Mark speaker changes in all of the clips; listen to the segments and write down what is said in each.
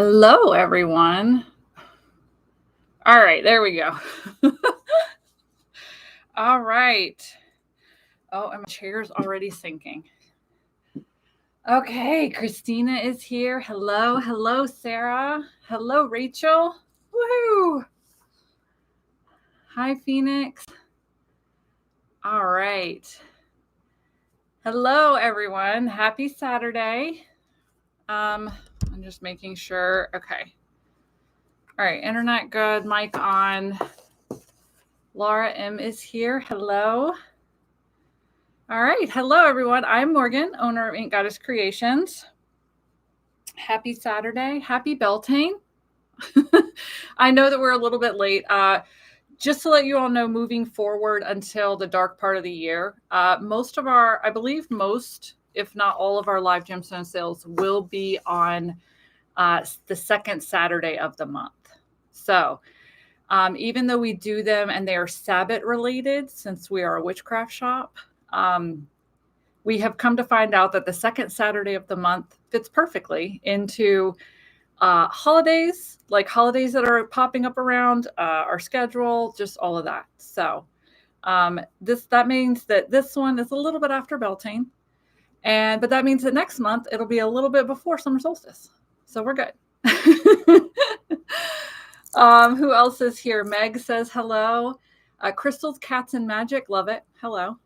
Speaker 1: Hello, everyone. All right, there we go. All right. Oh, and my chair's already sinking. Okay, Christina is here. Hello, hello, Sarah. Hello, Rachel. Woohoo! Hi, Phoenix. All right. Hello, everyone. Happy Saturday. I'm just making sure. Okay. All right, internet good, mic on. Laura M is here. Hello. All right. Hello, everyone. I'm Morgan, owner of Ink Goddess Creations. Happy Saturday. Happy Beltane. I know that we're a little bit late. Just to let you all know, moving forward until the dark part of the year, most of our, I believe most, if not all of our live gemstone sales will be on the second Saturday of the month. So even though we do them and they are Sabbath related, since we are a witchcraft shop, we have come to find out that the second Saturday of the month fits perfectly into holidays, like holidays that are popping up around our schedule, just all of that. So that means that this one is a little bit after Beltane, but that means that next month it'll be a little bit before summer solstice. So we're good. Who else is here? Meg says hello. Crystals, Cats, and Magic. Love it. Hello.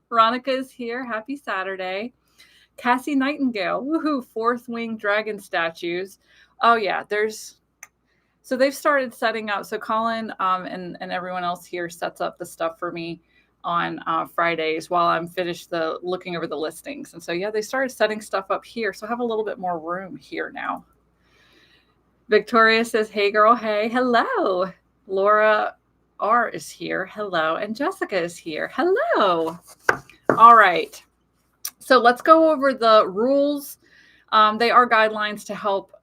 Speaker 1: Veronica is here. Happy Saturday. Cassie Nightingale. Woohoo. Fourth wing dragon statues. Oh, yeah. So they've started setting up. So Colin and everyone else here sets up the stuff for me on Fridays while I'm finished looking over the listings. And so, yeah, they started setting stuff up here. So I have a little bit more room here now. Victoria says, hey, girl. Hey. Hello. Laura R is here. Hello. And Jessica is here. Hello. All right. So let's go over the rules. They are guidelines to help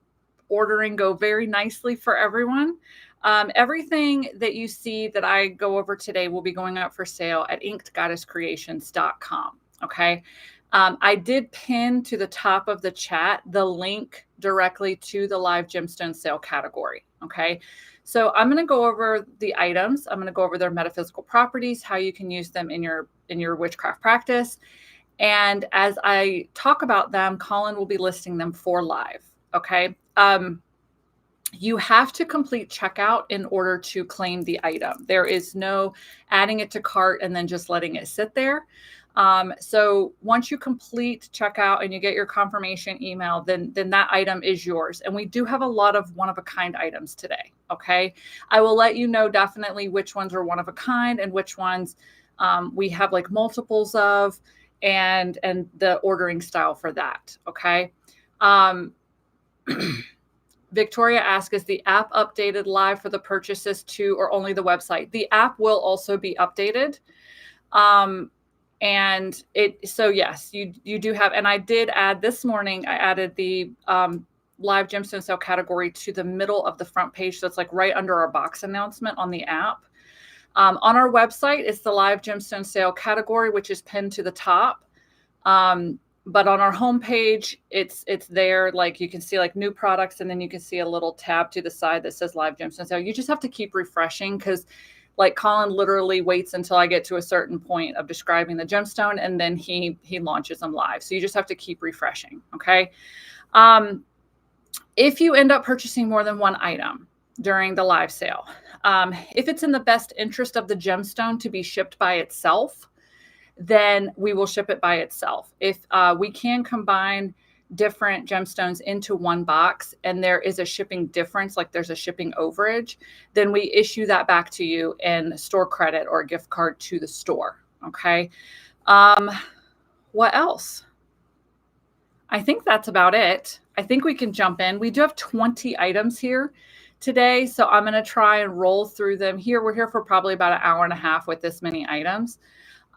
Speaker 1: ordering go very nicely for everyone. Everything that you see that I go over today will be going up for sale at inkedgoddesscreations.com. Okay. I did pin to the top of the chat the link directly to the live gemstone sale category. Okay. So I'm going to go over the items. I'm going to go over their metaphysical properties, how you can use them in your witchcraft practice. And as I talk about them, Colin will be listing them for live. Okay. You have to complete checkout in order to claim the item. There is no adding it to cart and then just letting it sit there. So once you complete checkout and you get your confirmation email, then that item is yours. And we do have a lot of one-of-a-kind items today. Okay. I will let you know definitely which ones are one-of-a-kind and which ones we have like multiples of and the ordering style for that. Okay. Victoria asks, is the app updated live for the purchases too, or only the website? The app will also be updated. So yes, you do have, and I did add this morning, I added the live gemstone sale category to the middle of the front page. So it's like right under our box announcement on the app. On our website, it's the live gemstone sale category, which is pinned to the top. But on our homepage, it's there. Like you can see like new products, and then you can see a little tab to the side that says live gemstone sale. You just have to keep refreshing because like Colin literally waits until I get to a certain point of describing the gemstone, and then he launches them live. So you just have to keep refreshing. Okay. If you end up purchasing more than one item during the live sale, if it's in the best interest of the gemstone to be shipped by itself, then we will ship it by itself. If we can combine different gemstones into one box and there is a shipping difference, like there's a shipping overage, then we issue that back to you in store credit or a gift card to the store. Okay. What else? I think that's about it. I think we can jump in. We do have 20 items here today, so I'm going to try and roll through them here. We're here for probably about an hour and a half with this many items.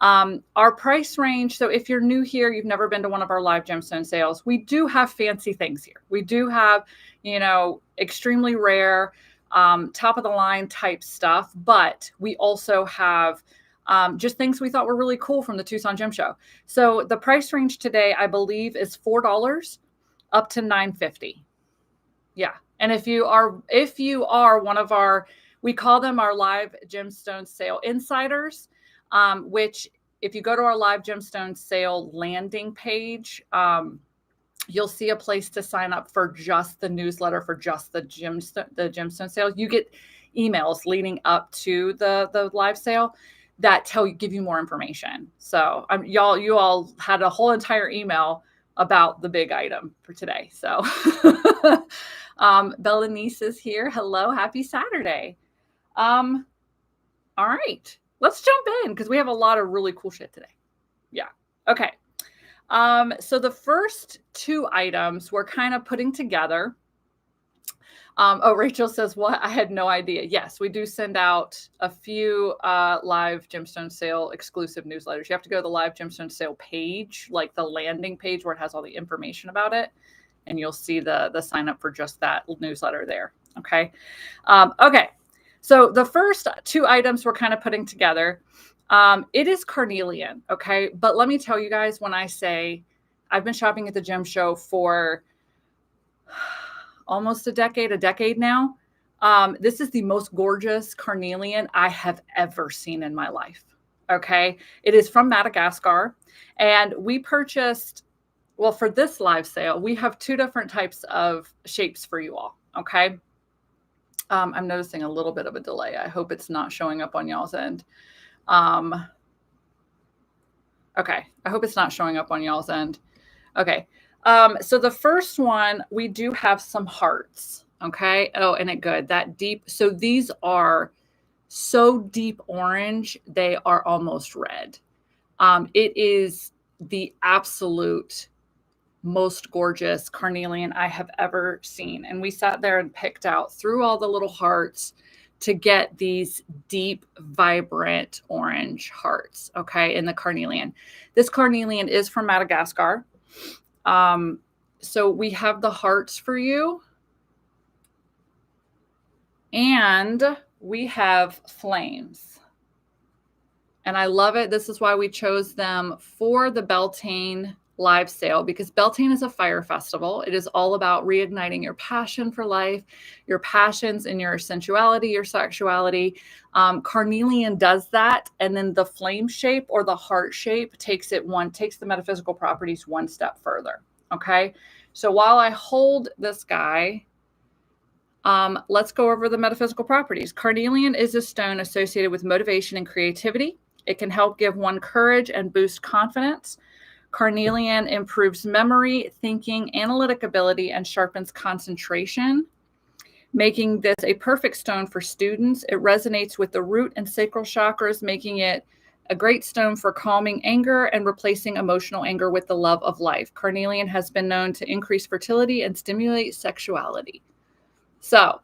Speaker 1: Our price range. So if you're new here, you've never been to one of our live gemstone sales, we do have fancy things here. We do have, extremely rare, top of the line type stuff, but we also have just things we thought were really cool from the Tucson Gem Show. So the price range today, I believe, is $4 up to $9.50. Yeah. And if you are one of our, we call them our live gemstone sale insiders, which if you go to our live gemstone sale landing page, you'll see a place to sign up for just the newsletter for just the gemstone sale. You get emails leading up to the live sale that give you more information. So you all had a whole entire email about the big item for today. So Beltane is here. Hello, happy Saturday. All right, let's jump in because we have a lot of really cool shit today. Yeah. Okay. So the first two items we're kind of putting together. Rachel says, what? I had no idea. Yes, we do send out a few live gemstone sale exclusive newsletters. You have to go to the live gemstone sale page, like the landing page where it has all the information about it. And you'll see the sign up for just that newsletter there. Okay. Okay. So the first two items we're kind of putting together, it is Carnelian. Okay. But let me tell you guys, when I say I've been shopping at the gem show for almost a decade now. This is the most gorgeous carnelian I have ever seen in my life. Okay. It is from Madagascar. And we purchased, well, for this live sale, we have two different types of shapes for you all. Okay. I'm noticing a little bit of a delay. I hope it's not showing up on y'all's end. Okay. I hope it's not showing up on y'all's end. Okay. So the first one, we do have some hearts. Okay. Oh, and good. That deep. So these are so deep orange. They are almost red. It is the absolute most gorgeous carnelian I have ever seen. And we sat there and picked out through all the little hearts to get these deep, vibrant orange hearts. Okay. In the carnelian. This carnelian is from Madagascar. So we have the hearts for you, and we have flames, and I love it. This is why we chose them for the Beltane live sale, because Beltane is a fire festival. It is all about reigniting your passion for life, your passions in your sensuality, your sexuality. Carnelian does that. And then the flame shape or the heart shape takes the metaphysical properties one step further. Okay. So while I hold this guy, let's go over the metaphysical properties. Carnelian is a stone associated with motivation and creativity. It can help give one courage and boost confidence. Carnelian improves memory, thinking, analytic ability, and sharpens concentration, making this a perfect stone for students. It resonates with the root and sacral chakras, making it a great stone for calming anger and replacing emotional anger with the love of life. Carnelian has been known to increase fertility and stimulate sexuality. So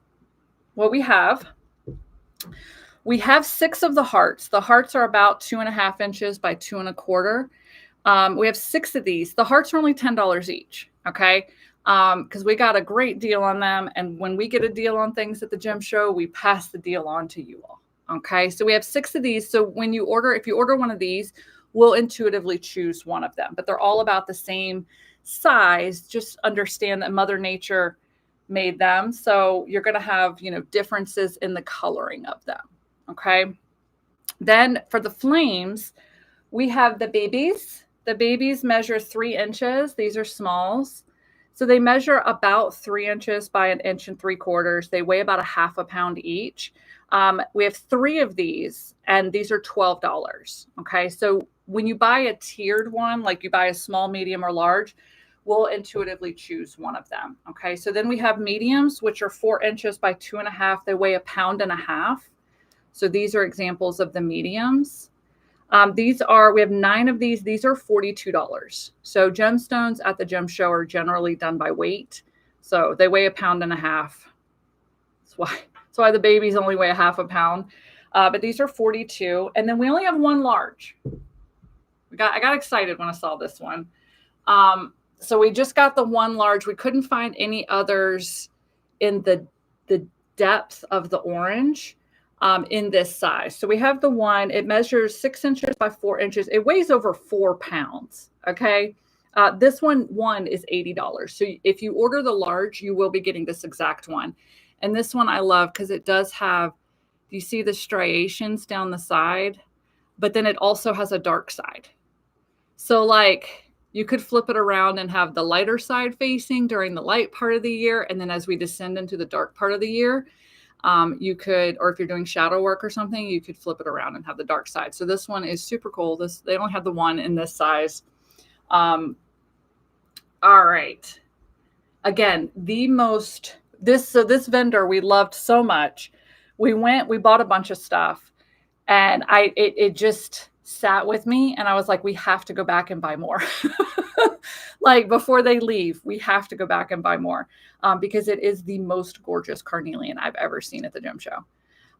Speaker 1: what we have 6 of the hearts. The hearts are about 2.5 inches by 2.25. We have 6 of these. The hearts are only $10 each. Okay. Because we got a great deal on them. And when we get a deal on things at the gem show, we pass the deal on to you all. Okay. So we have 6 of these. So if you order one of these, we'll intuitively choose one of them, but they're all about the same size. Just understand that Mother Nature made them. So you're going to have, differences in the coloring of them. Okay. Then for the flames, we have the babies. The babies measure 3 inches. These are smalls. So they measure about 3 inches by 1.75 inches. They weigh about 1/2 pound each. We have 3 of these, and these are $12. Okay. So when you buy a tiered one, like you buy a small, medium, or large, we'll intuitively choose one of them. Okay. So then we have mediums, which are 4 inches by 2.5. They weigh 1.5 pounds. So these are examples of the mediums. We have 9 of these. These are $42. So gemstones at the gem show are generally done by weight. So they weigh 1.5 pounds. That's why the babies only weigh 1/2 pound. But these are $42. And then we only have 1 large. I got excited when I saw this one. So we just got the 1 large. We couldn't find any others in the depth of the orange. In this size. So we have the 1, it measures 6 inches by 4 inches. It weighs over 4 pounds. Okay. This one is $80. So if you order the large, you will be getting this exact one. And this one I love because it does have, you see the striations down the side, but then it also has a dark side. So like you could flip it around and have the lighter side facing during the light part of the year. And then as we descend into the dark part of the year, you could, or if you're doing shadow work or something, you could flip it around and have the dark side. So this one is super cool. They only have the one in this size. All right. Again, this vendor we loved so much. We bought a bunch of stuff, and it just sat with me, and I was like, we have to go back and buy more. Like before they leave, we have to go back and buy more, because it is the most gorgeous carnelian I've ever seen at the gem show.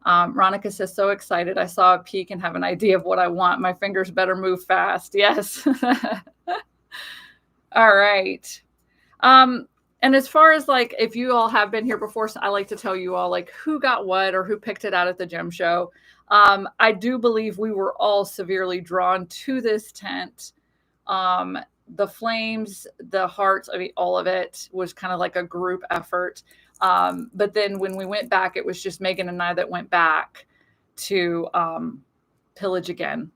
Speaker 1: Ronica says, so excited. I saw a peek and have an idea of what I want. My fingers better move fast. Yes. All right. And as far as like, if you all have been here before, I like to tell you all like who got what or who picked it out at the gem show. I do believe we were all severely drawn to this tent. The flames, the hearts, I mean, all of it was kind of like a group effort. But then when we went back, it was just Megan and I that went back to pillage again.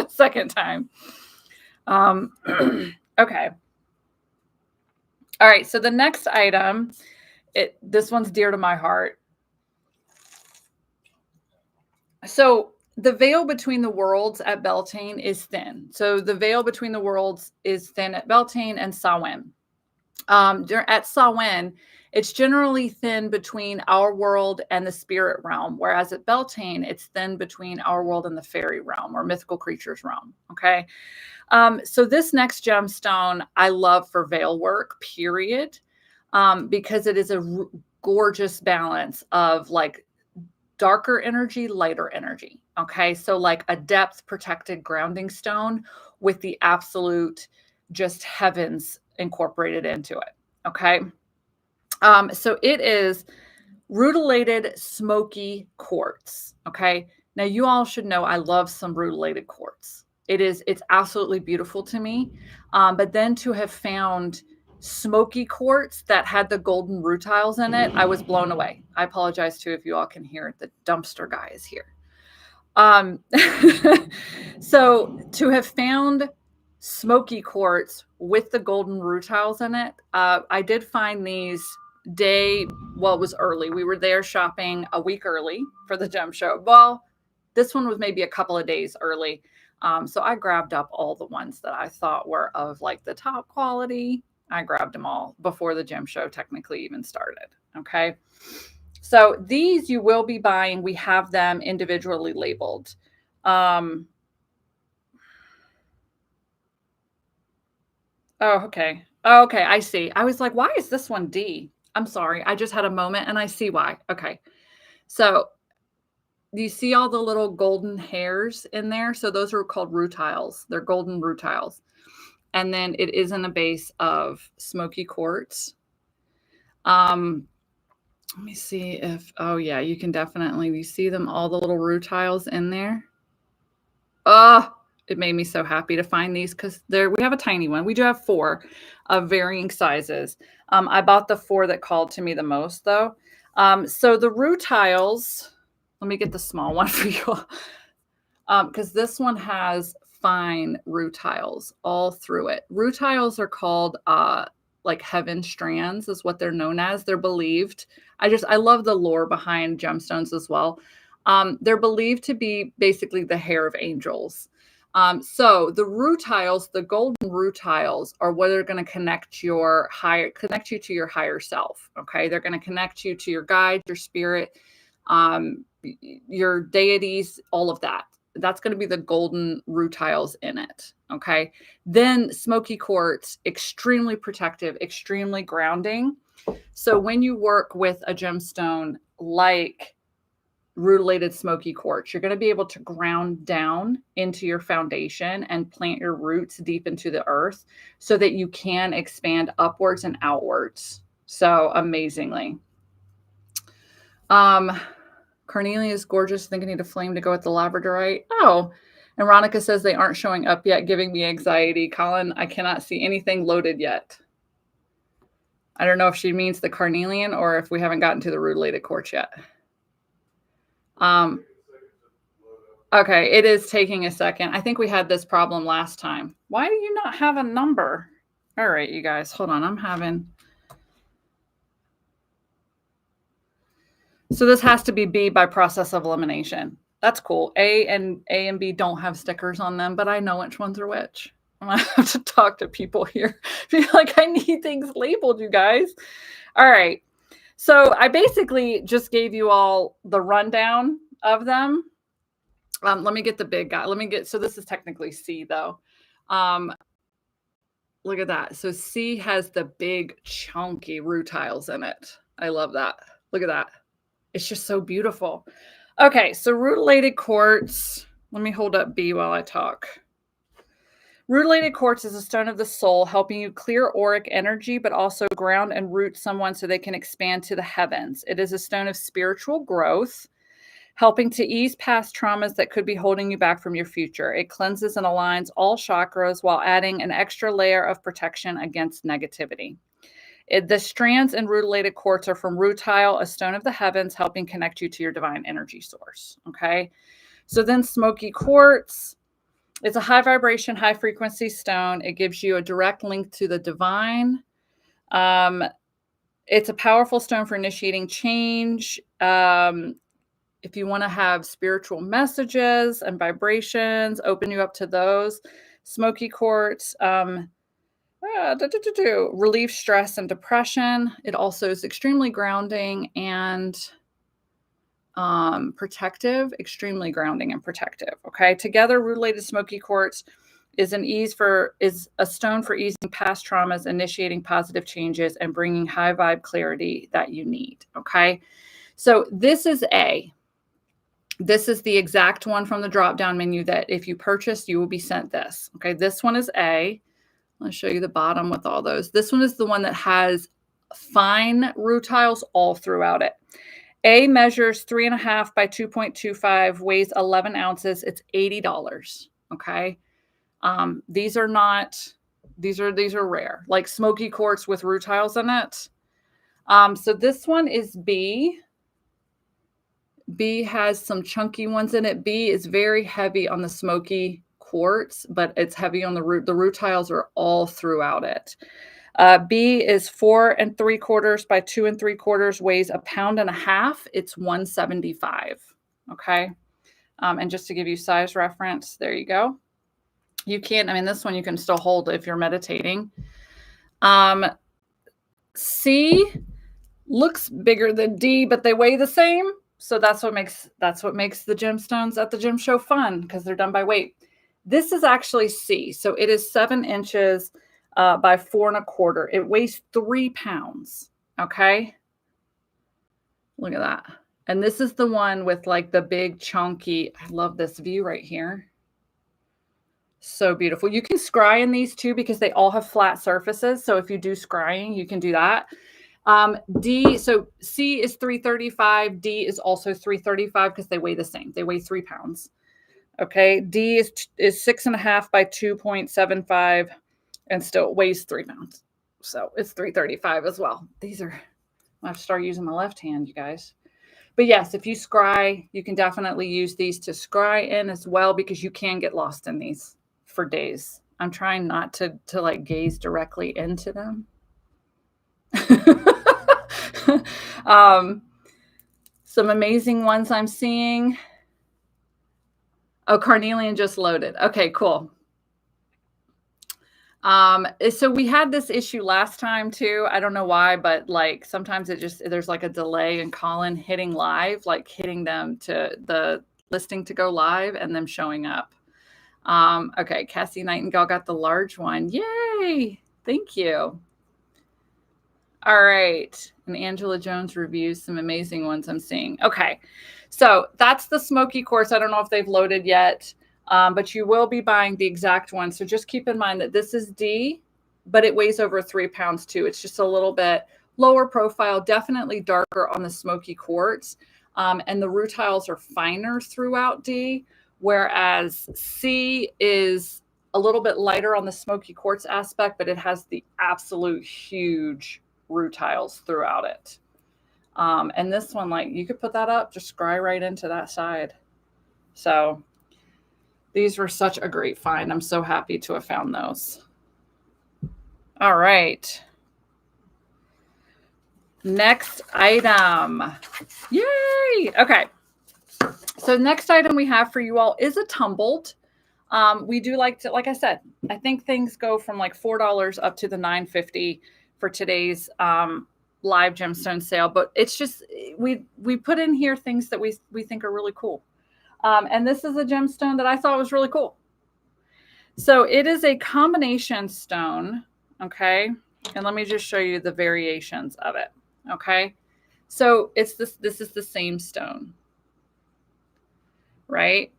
Speaker 1: Second time. Okay. All right. So the next item, this one's dear to my heart. So the veil between the worlds at Beltane is thin. So the veil between the worlds is thin at Beltane and Samhain. At Samhain, it's generally thin between our world and the spirit realm, whereas at Beltane, it's thin between our world and the fairy realm or mythical creatures realm. Okay. So this next gemstone I love for veil work, period, because it is a gorgeous balance of like darker energy, lighter energy. Okay. So like a depth protected grounding stone with the absolute just heavens incorporated into it. Okay. So it is Rutilated Smoky Quartz. Okay. Now you all should know I love some rutilated quartz. It's absolutely beautiful to me. But then to have found smoky quartz that had the golden rutiles in it, I was blown away. I apologize too if you all can hear it. The dumpster guy is here. So to have found smoky quartz with the golden rutiles in it, I did find these it was early. We were there shopping a week early for the gem show. Well, this one was maybe a couple of days early. So I grabbed up all the ones that I thought were of like the top quality. I grabbed them all before the gem show technically even started. Okay. So these you will be buying. We have them individually labeled. Oh, okay. Okay. I see. I was like, why is this one D? I'm sorry. I just had a moment and I see why. Okay. So you see all the little golden hairs in there? So those are called rutiles. They're golden rutiles. And then it is in a base of smoky quartz. Let me see if, oh yeah, you can definitely, you see them, all the little rutiles in there. Oh, it made me so happy to find these because we have a tiny one. We do have 4 of varying sizes. I bought the 4 that called to me the most though. So the rutiles, let me get the small one for you because this one has fine rutiles all through it. Rutiles are called like heaven strands is what they're known as. They're believed. I love the lore behind gemstones as well. They're believed to be basically the hair of angels. So the rutiles, the golden rutiles, are what are going to connect you to your higher self. Okay, they're going to connect you to your guide, your spirit, your deities, all of that. That's going to be the golden rutiles in it. Okay. Then smoky quartz, extremely protective, extremely grounding. So when you work with a gemstone like rutilated smoky quartz, you're going to be able to ground down into your foundation and plant your roots deep into the earth so that you can expand upwards and outwards. So amazingly. Carnelian is gorgeous. I think I need a flame to go with the labradorite. Oh, And Ronica says they aren't showing up yet, giving me anxiety. Colin, I cannot see anything loaded yet. I don't know if she means the Carnelian or if we haven't gotten to the Rutilated quartz yet. Okay, it is taking a second. I think we had this problem last time. Why do you not have a number? All right, you guys, hold on. I'm having... So this has to be B by process of elimination. That's cool. A and B don't have stickers on them, but I know which ones are which. I'm going to have to talk to people here. Be like, I need things labeled, you guys. All right. So I basically just gave you all the rundown of them. Let me get the big guy. So this is technically C though. Look at that. So C has the big chunky rutiles in it. I love that. Look at that. It's just so beautiful. Okay, so Rutilated quartz. Let me hold up B while I talk. Rutilated quartz is a stone of the soul, helping you clear auric energy, but also ground and root someone so they can expand to the heavens. It is a stone of spiritual growth, helping to ease past traumas that could be holding you back from your future. It cleanses and aligns all chakras while adding an extra layer of protection against negativity. The strands in Rutilated quartz are from rutile, a stone of the heavens, helping connect you to your divine energy source. Okay. So then Smoky quartz. It's a high vibration, high frequency stone. It gives you a direct link to the divine. It's a powerful stone for initiating change. If you want to have spiritual messages and vibrations, open you up to those. Smoky quartz. Relieve stress and depression. It also is extremely grounding and protective, extremely grounding and protective. Okay. Together, Rutilated Smoky quartz is a stone for easing past traumas, initiating positive changes, and bringing high vibe clarity that you need. Okay. So this is A. This is the exact one from the drop-down menu that if you purchase, you will be sent this. Okay. This one is A. I'll show you the bottom with all those. This one is the one that has fine rutiles all throughout it. A measures 3.5 by 2.25, weighs 11 ounces. It's $80. Okay. These are rare, like Smoky quartz with rutiles in it. So this one is B. B has some chunky ones in it. B is very heavy on the Smoky quartz, but it's heavy on the root. The rutiles are all throughout it. B is 4 3/4 by 2 3/4, weighs 1.5 pounds. It's $175. Okay. And just to give you size reference, there you go. This one you can still hold if you're meditating. C looks bigger than D, but they weigh the same. So that's what makes the gemstones at the gym show fun, because they're done by weight. This is actually C. So it is 7 inches by 4 1/4. It weighs 3 pounds. Okay. Look at that. And this is the one with like the big chunky. I love this view right here. So beautiful. You can scry in these too, because they all have flat surfaces. So if you do scrying, you can do that. D, so C is 335. D is also 335 because they weigh the same. They weigh 3 pounds. Okay. D is 6.5 by 2.75 and still weighs 3 pounds. So it's 335 as well. I have to start using my left hand, you guys. But yes, if you scry, you can definitely use these to scry in as well, because you can get lost in these for days. I'm trying not to like gaze directly into them. Some amazing ones I'm seeing. Oh, Carnelian just loaded. Okay, cool. So we had this issue last time too. I don't know why, but like sometimes there's like a delay in Colin hitting live, like hitting them to the listing to go live and them showing up. Okay. Cassie Nightingale got the large one. Yay. Thank you. All right. And Angela Jones reviews some amazing ones I'm seeing. Okay. So that's the Smoky quartz. I don't know if they've loaded yet. But you will be buying the exact one. So just keep in mind that this is D, but it weighs over 3 pounds too. It's just a little bit lower profile, definitely darker on the Smoky quartz. And the rutiles are finer throughout D, whereas C is a little bit lighter on the smoky quartz aspect, but it has the absolute huge rutiles throughout it. And this one, like, you could put that up, just scry right into that side. So these were such a great find. I'm so happy to have found those. All right. Next item. Yay! Okay. So next item we have for you all is a tumbled. We do like to, like I said, I think things go from like $4 up to the $9.50 for today's live gemstone sale. But it's just, we put in here things that we think are really cool. And this is a gemstone that I thought was really cool. So it is a combination stone, okay? And let me just show you the variations of it, okay? So it's this is the same stone, right?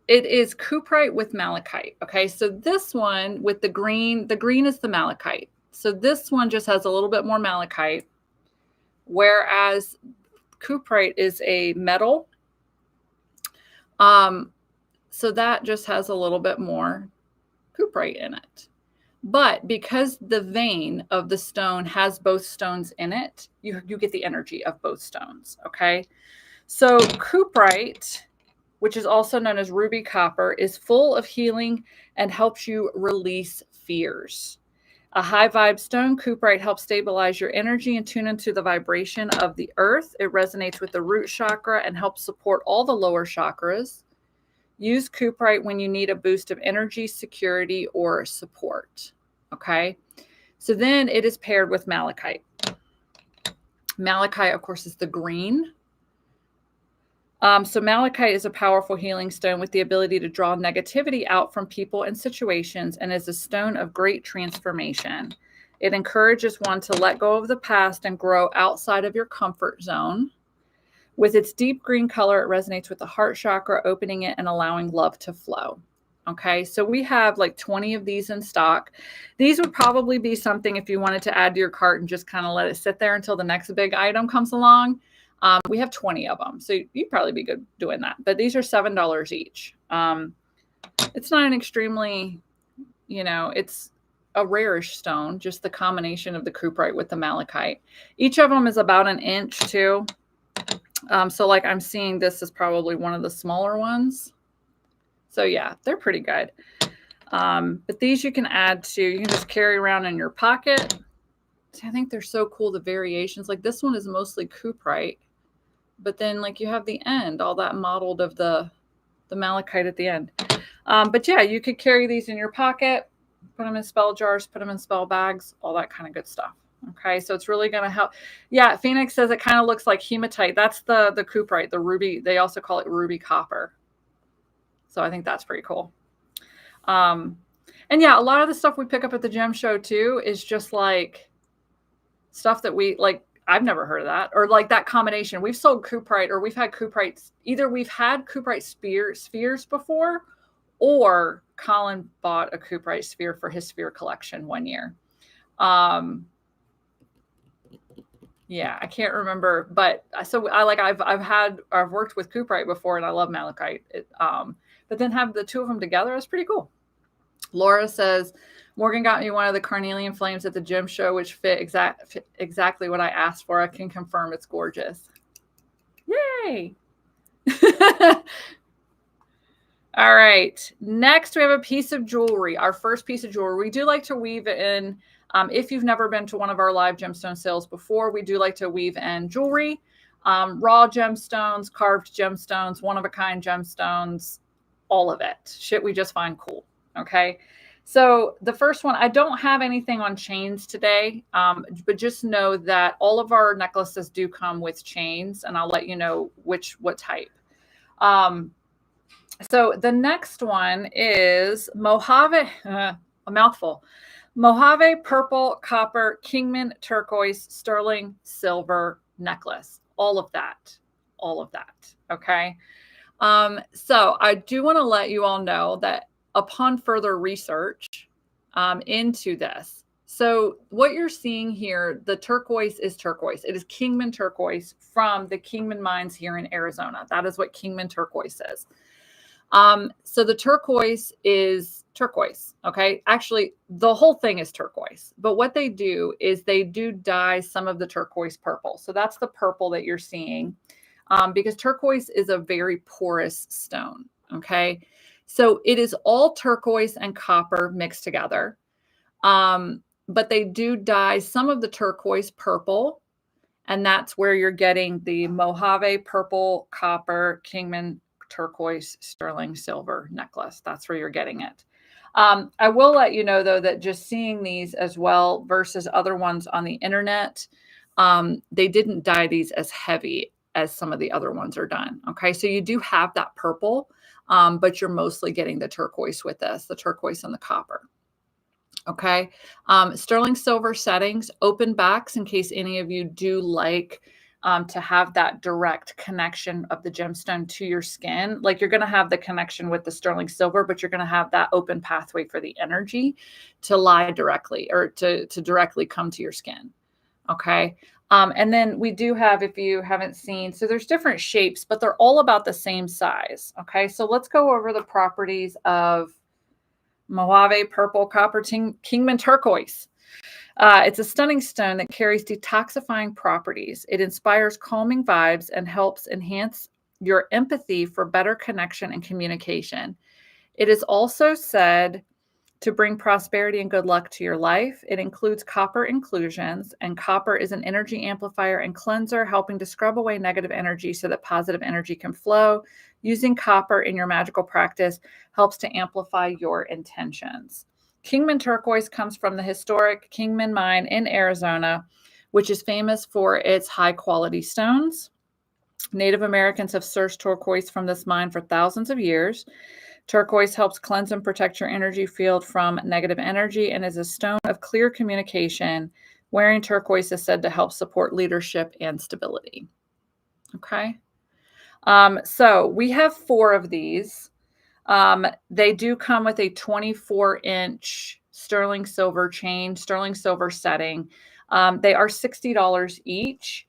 Speaker 1: It is cuprite with malachite, okay? So this one with the green is the malachite. So this one just has a little bit more malachite, whereas cuprite is a metal. So that just has a little bit more cuprite in it. But because the vein of the stone has both stones in it, you get the energy of both stones, okay? So cuprite, which is also known as ruby copper, is full of healing and helps you release fears. A high vibe stone, cuprite helps stabilize your energy and tune into the vibration of the earth. It resonates with the root chakra and helps support all the lower chakras. Use cuprite when you need a boost of energy, security, or support. Okay. So then it is paired with malachite. Malachite, of course, is the green. So malachite is a powerful healing stone with the ability to draw negativity out from people and situations and is a stone of great transformation. It encourages one to let go of the past and grow outside of your comfort zone. With its deep green color, it resonates with the heart chakra, opening it and allowing love to flow. Okay, so we have like 20 of these in stock. These would probably be something if you wanted to add to your cart and just kind of let it sit there until the next big item comes along. We have 20 of them, so you'd probably be good doing that. But these are $7 each. It's not an extremely, it's a rarish stone, just the combination of the cuprite with the malachite. Each of them is about an inch too. So like I'm seeing this is probably one of the smaller ones. So yeah, they're pretty good. But these you can add to, you can just carry around in your pocket. See, I think they're so cool, the variations. Like this one is mostly cuprite, but then like you have the end, all that modeled of the malachite at the end. But yeah, you could carry these in your pocket, put them in spell jars, put them in spell bags, all that kind of good stuff. Okay, so it's really going to help. Yeah, Phoenix says it kind of looks like hematite. That's the cuprite, the ruby. They also call it ruby copper. So I think that's pretty cool. And yeah, a lot of the stuff we pick up at the gem show too is just like stuff that we like. I've never heard of that, or like that combination. We've sold cuprite, or we've had cuprites. Either we've had cuprite spheres before, or Colin bought a cuprite sphere for his sphere collection one year. Yeah, I can't remember, but so I've worked with cuprite before, and I love malachite. But then have the two of them together is pretty cool. Laura says, Morgan got me one of the Carnelian flames at the gym show, which fit exactly what I asked for. I can confirm it's gorgeous. Yay! All right. Next, we have a piece of jewelry. Our first piece of jewelry. We do like to weave it in. If you've never been to one of our live gemstone sales before, we do like to weave in jewelry, raw gemstones, carved gemstones, one-of-a-kind gemstones, all of it. Shit we just find cool. Okay. So the first one, I don't have anything on chains today, but just know that all of our necklaces do come with chains, and I'll let you know what type. So the next one is Mojave, a mouthful. Mojave purple, copper, Kingman, turquoise, sterling, silver necklace. All of that. Okay. So I do want to let you all know that upon further research into this, so what you're seeing here, the turquoise is turquoise. It is Kingman turquoise from the Kingman mines here in Arizona. That is what Kingman turquoise is. So the turquoise is turquoise. Okay. Actually, the whole thing is turquoise. But what they do is they do dye some of the turquoise purple. So that's the purple that you're seeing, because turquoise is a very porous stone. Okay. So it is all turquoise and copper mixed together. But they do dye some of the turquoise purple. And that's where you're getting the Mojave purple, copper, Kingman turquoise, sterling silver necklace. That's where you're getting it. I will let you know, though, that just seeing these as well versus other ones on the internet, they didn't dye these as heavy as some of the other ones are done. Okay, so you do have that purple, but you're mostly getting the turquoise with this, the turquoise and the copper. Okay, sterling silver settings, open backs in case any of you do like to have that direct connection of the gemstone to your skin. Like you're going to have the connection with the sterling silver, but you're going to have that open pathway for the energy to lie directly or to directly come to your skin. Okay. And then we do have, if you haven't seen, so there's different shapes, but they're all about the same size. Okay. So let's go over the properties of Mojave purple, copper, Kingman turquoise. It's a stunning stone that carries detoxifying properties. It inspires calming vibes and helps enhance your empathy for better connection and communication. It is also said to bring prosperity and good luck to your life. It includes copper inclusions, and copper is an energy amplifier and cleanser, helping to scrub away negative energy so that positive energy can flow. Using copper in your magical practice helps to amplify your intentions. Kingman turquoise comes from the historic Kingman mine in Arizona, which is famous for its high quality stones. Native Americans have sourced turquoise from this mine for thousands of years. Turquoise helps cleanse and protect your energy field from negative energy and is a stone of clear communication. Wearing turquoise is said to help support leadership and stability. Okay. So we have 4 of these. They do come with a 24-inch sterling silver chain, sterling silver setting. They are $60 each.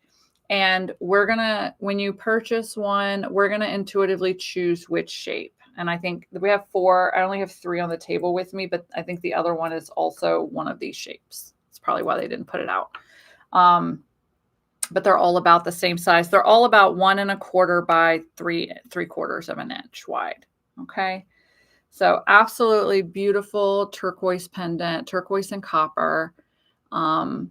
Speaker 1: And when you purchase one, we're going to intuitively choose which shape. And I think we have 4. I only have 3 on the table with me, but I think the other one is also one of these shapes. It's probably why they didn't put it out. But they're all about the same size. They're all about 1 1/4 by 3/4 of an inch wide. Okay. So absolutely beautiful turquoise pendant, turquoise and copper, from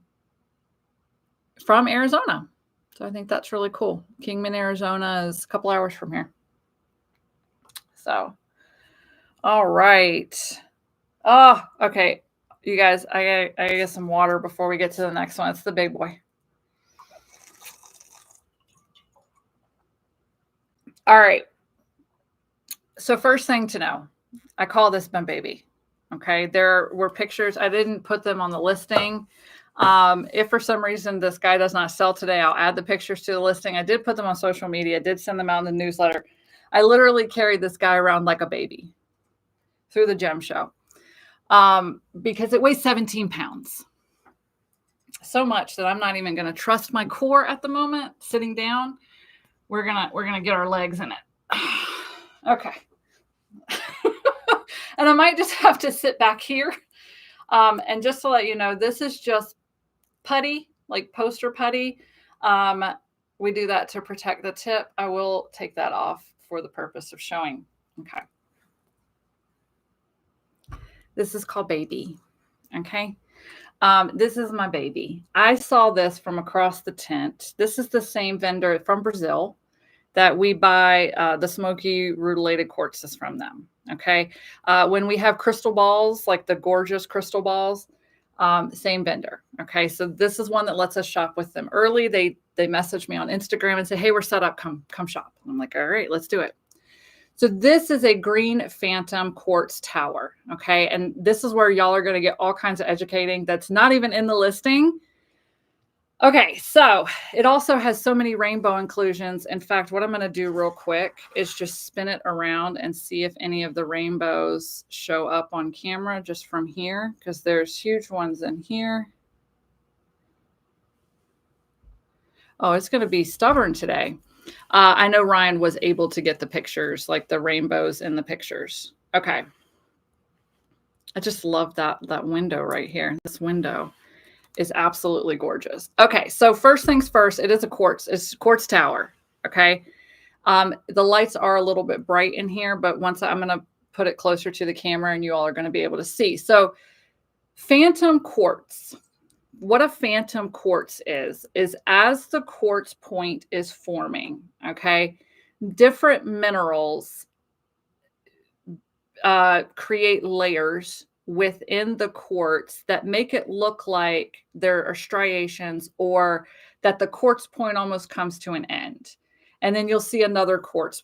Speaker 1: Arizona. So I think that's really cool. Kingman, Arizona is a couple hours from here. So, all right. Oh, okay. You guys, I gotta get some water before we get to the next one. It's the big boy. All right. So first thing to know, I call this my baby. Okay. There were pictures. I didn't put them on the listing. If for some reason this guy does not sell today, I'll add the pictures to the listing. I did put them on social media. I did send them out in the newsletter. I literally carried this guy around like a baby through the gem show, because it weighs 17 pounds. So much that I'm not even going to trust my core at the moment. Sitting down, we're gonna get our legs in it. Okay. And I might just have to sit back here. And just to let you know, this is just putty, like poster putty. We do that to protect the tip. I will take that off for the purpose of showing. Okay. This is called Baby. Okay. This is my baby. I saw this from across the tent. This is the same vendor from Brazil that we buy the Smoky Rutilated quartzes from them. Okay. When we have crystal balls, like the gorgeous crystal balls, same vendor. Okay. So this is one that lets us shop with them early. They message me on Instagram and say, hey, we're set up. Come shop. And I'm like, all right, let's do it. So this is a green phantom quartz tower. Okay. And this is where y'all are going to get all kinds of educating that's not even in the listing. Okay. So it also has so many rainbow inclusions. In fact, what I'm going to do real quick is just spin it around and see if any of the rainbows show up on camera just from here, because there's huge ones in here. Oh, it's going to be stubborn today. I know Ryan was able to get the pictures, like the rainbows in the pictures. Okay. I just love that window right here. This window is absolutely gorgeous. Okay, so first things first, it is a quartz. It's a quartz tower. Okay. The lights are a little bit bright in here, but once I'm going to put it closer to the camera and you all are going to be able to see. So phantom quartz. What a phantom quartz is as the quartz point is forming, okay, different minerals create layers within the quartz that make it look like there are striations or that the quartz point almost comes to an end. And then you'll see another quartz,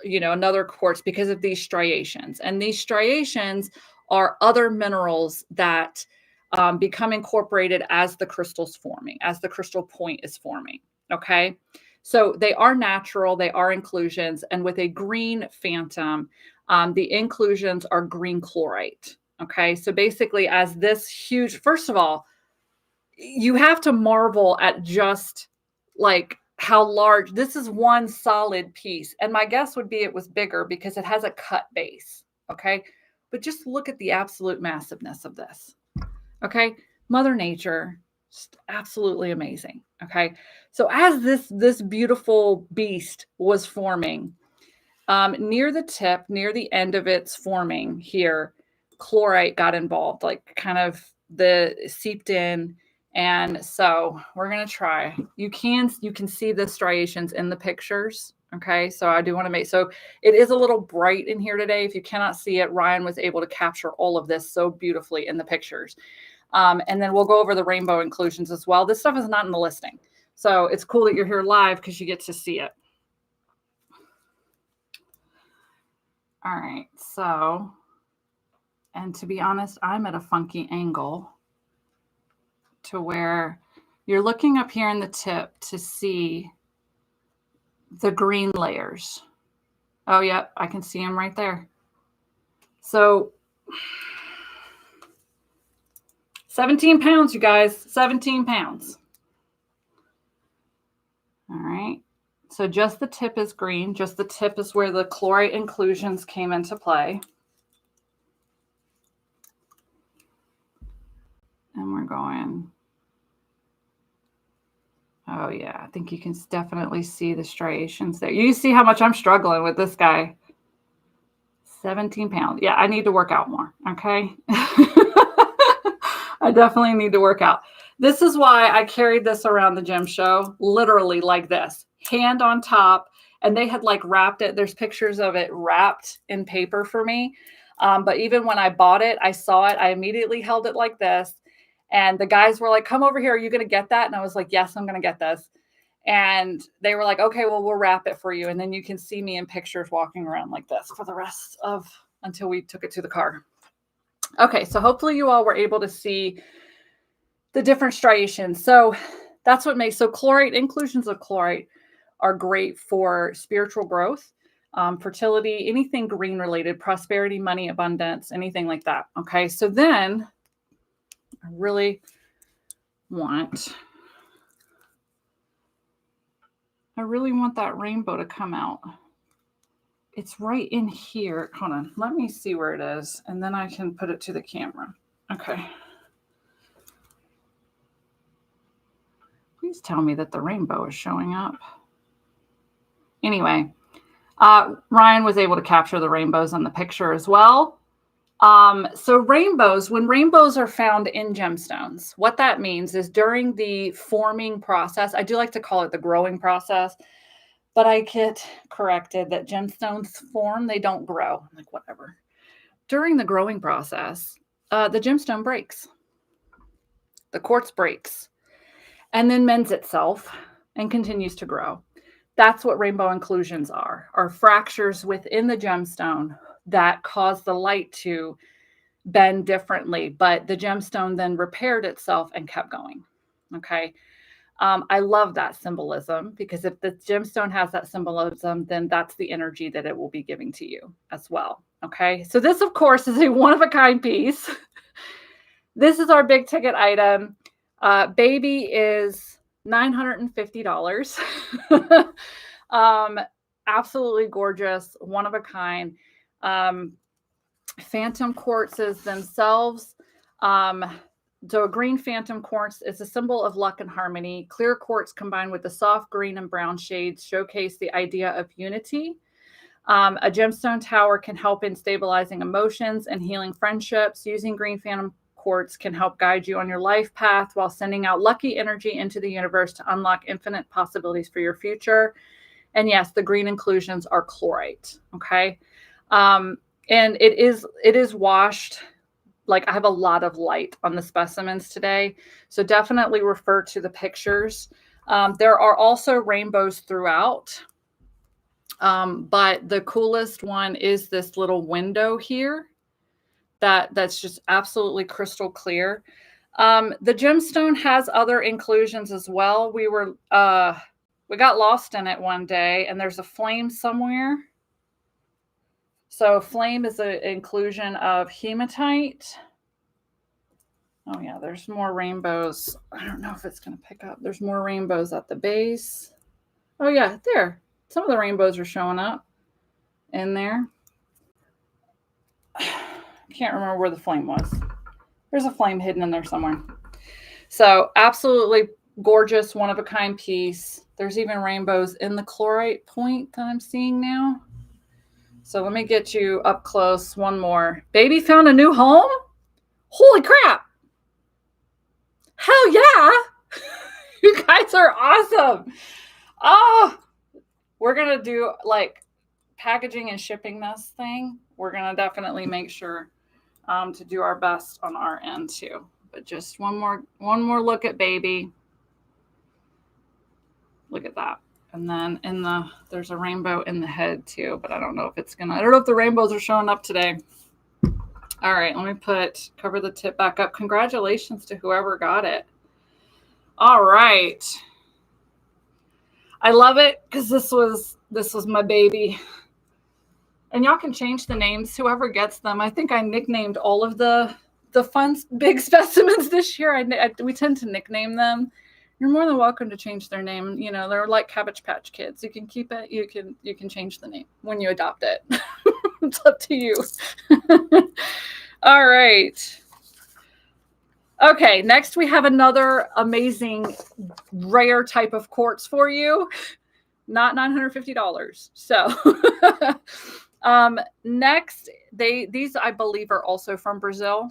Speaker 1: another quartz because of these striations. And these striations are other minerals that become incorporated as the crystal's forming, as the crystal point is forming. Okay. So they are natural, they are inclusions. And with a green phantom, the inclusions are green chlorite. Okay. So basically, as this huge, first of all, you have to marvel at just like how large this is, one solid piece. And my guess would be it was bigger because it has a cut base. Okay. But just look at the absolute massiveness of this. Okay. Mother Nature, just absolutely amazing. Okay. So as this beautiful beast was forming, near the tip, near the end of its forming here, chlorite got involved, like kind of seeped in. And so we're going to try. You can see the striations in the pictures. Okay. So I do want to so it is a little bright in here today. If you cannot see it, Ryan was able to capture all of this so beautifully in the pictures. And then we'll go over the rainbow inclusions as well. This stuff is not in the listing. So it's cool that you're here live because you get to see it. All right. So, and to be honest, I'm at a funky angle to where you're looking up here in the tip to see the green layers. Oh, yep. I can see them right there. So 17 pounds, you guys, 17 pounds. All right. So just the tip is green. Just the tip is where the chlorite inclusions came into play. And we're going. Oh, yeah. I think you can definitely see the striations there. You see how much I'm struggling with this guy. 17 pounds. Yeah, I need to work out more. Okay. I definitely need to work out. This is why I carried this around the gym show, literally like this, hand on top. And they had like wrapped it. There's pictures of it wrapped in paper for me. But even when I bought it, I saw it. I immediately held it like this. And the guys were like, come over here. Are you going to get that? And I was like, yes, I'm going to get this. And they were like, okay, well, we'll wrap it for you. And then you can see me in pictures walking around like this for the rest of until we took it to the car. Okay, so hopefully you all were able to see the different striations. So that's what makes, so chlorite, inclusions of chlorite are great for spiritual growth, fertility, anything green related, prosperity, money, abundance, anything like that. Okay, so then I really want that rainbow to come out. It's right in here. Hold on. Let me see where it is. And then I can put it to the camera. Okay. Please tell me that the rainbow is showing up. Anyway, Ryan was able to capture the rainbows on the picture as well. So rainbows, when rainbows are found in gemstones, what that means is during the forming process, I do like to call it the growing process, but I get corrected that gemstones form, they don't grow. I'm like, whatever. During the growing process, the gemstone breaks. The quartz breaks and then mends itself and continues to grow. That's what rainbow inclusions are fractures within the gemstone that cause the light to bend differently, but the gemstone then repaired itself and kept going. Okay. I love that symbolism because if the gemstone has that symbolism, then that's the energy that it will be giving to you as well. Okay. So this, of course, is a one-of-a-kind piece. This is our big ticket item. Baby is $950. Absolutely gorgeous, one of a kind. Phantom quartzes themselves. So a green phantom quartz is a symbol of luck and harmony. Clear quartz combined with the soft green and brown shades showcase the idea of unity. A gemstone tower can help in stabilizing emotions and healing friendships. Using green phantom quartz can help guide you on your life path while sending out lucky energy into the universe to unlock infinite possibilities for your future. And yes, the green inclusions are chlorite. Okay. And it is washed. Like, I have a lot of light on the specimens today, so definitely refer to the pictures. There are also rainbows throughout, but the coolest one is this little window here that's just absolutely crystal clear. The gemstone has other inclusions as well. We got lost in it one day, and there's a flame somewhere. So flame is an inclusion of hematite. Oh yeah, there's more rainbows. I don't know if it's going to pick up. There's more rainbows at the base. Oh yeah, there. Some of the rainbows are showing up in there. I can't remember where the flame was. There's a flame hidden in there somewhere. So absolutely gorgeous, one of a kind piece. There's even rainbows in the chlorite point that I'm seeing now. So let me get you up close. One more. Baby found a new home? Holy crap. Hell yeah. You guys are awesome. Oh, we're going to do like packaging and shipping this thing. We're going to definitely make sure to do our best on our end too. But just one more look at baby. Look at that. And then there's a rainbow in the head too, but I don't know if I don't know if the rainbows are showing up today. All right, let me cover the tip back up. Congratulations to whoever got it. All right. I love it because this was my baby. And y'all can change the names, whoever gets them. I think I nicknamed all of the fun big specimens this year. We tend to nickname them. You're more than welcome to change their name. You know, they're like Cabbage Patch Kids. You can keep it. You can change the name when you adopt it. It's up to you. All right. Okay, next we have another amazing rare type of quartz for you. Not $950. So next, these I believe are also from Brazil.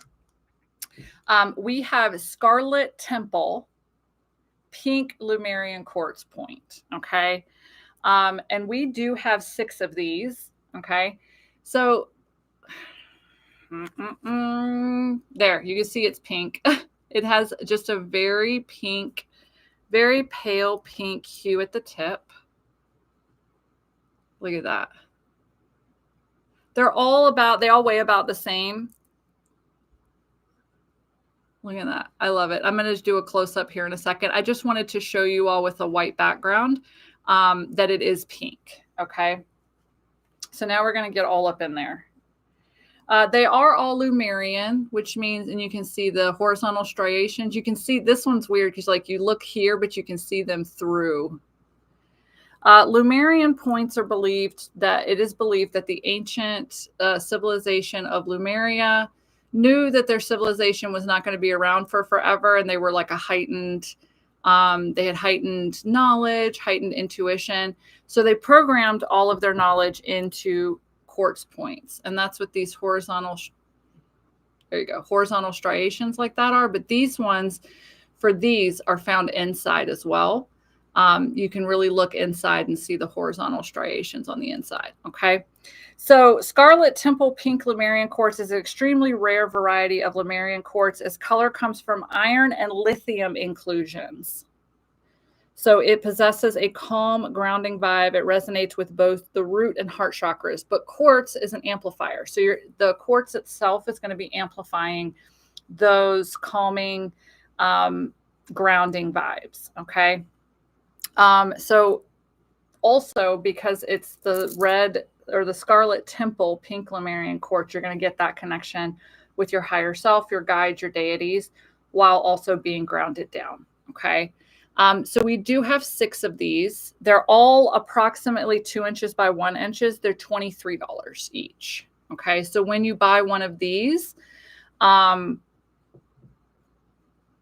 Speaker 1: We have Scarlet Temple Pink Lumarian Quartz Point. Okay. And we do have 6 of these. Okay. So there, you can see it's pink. It has just a very pink, very pale pink hue at the tip. Look at that. They all weigh about the same. Look at that. I love it. I'm going to just do a close-up here in a second. I just wanted to show you all with a white background that it is pink. Okay. So now we're going to get all up in there. They are all Lumarian, which means, and you can see the horizontal striations. You can see this one's weird because like you look here, but you can see them through. Lumarian points are believed that the ancient civilization of Lumeria knew that their civilization was not going to be around for forever. And they were like they had heightened knowledge, heightened intuition. So they programmed all of their knowledge into quartz points. And that's what these horizontal striations like that are. But these ones are found inside as well. You can really look inside and see the horizontal striations on the inside. Okay. So Scarlet Temple Pink Lumarian Quartz is an extremely rare variety of Lumarian quartz as color comes from iron and lithium inclusions. So it possesses a calm, grounding vibe. It resonates with both the root and heart chakras, but quartz is an amplifier. So the quartz itself is going to be amplifying those calming, grounding vibes. Okay. So also because it's the red or the Scarlet Temple Pink Lumarian Quartz, you're going to get that connection with your higher self, your guides, your deities, while also being grounded down. Okay. So we do have 6 of these. They're all approximately 2 inches by 1 inches. They're $23 each. Okay, so when you buy one of these,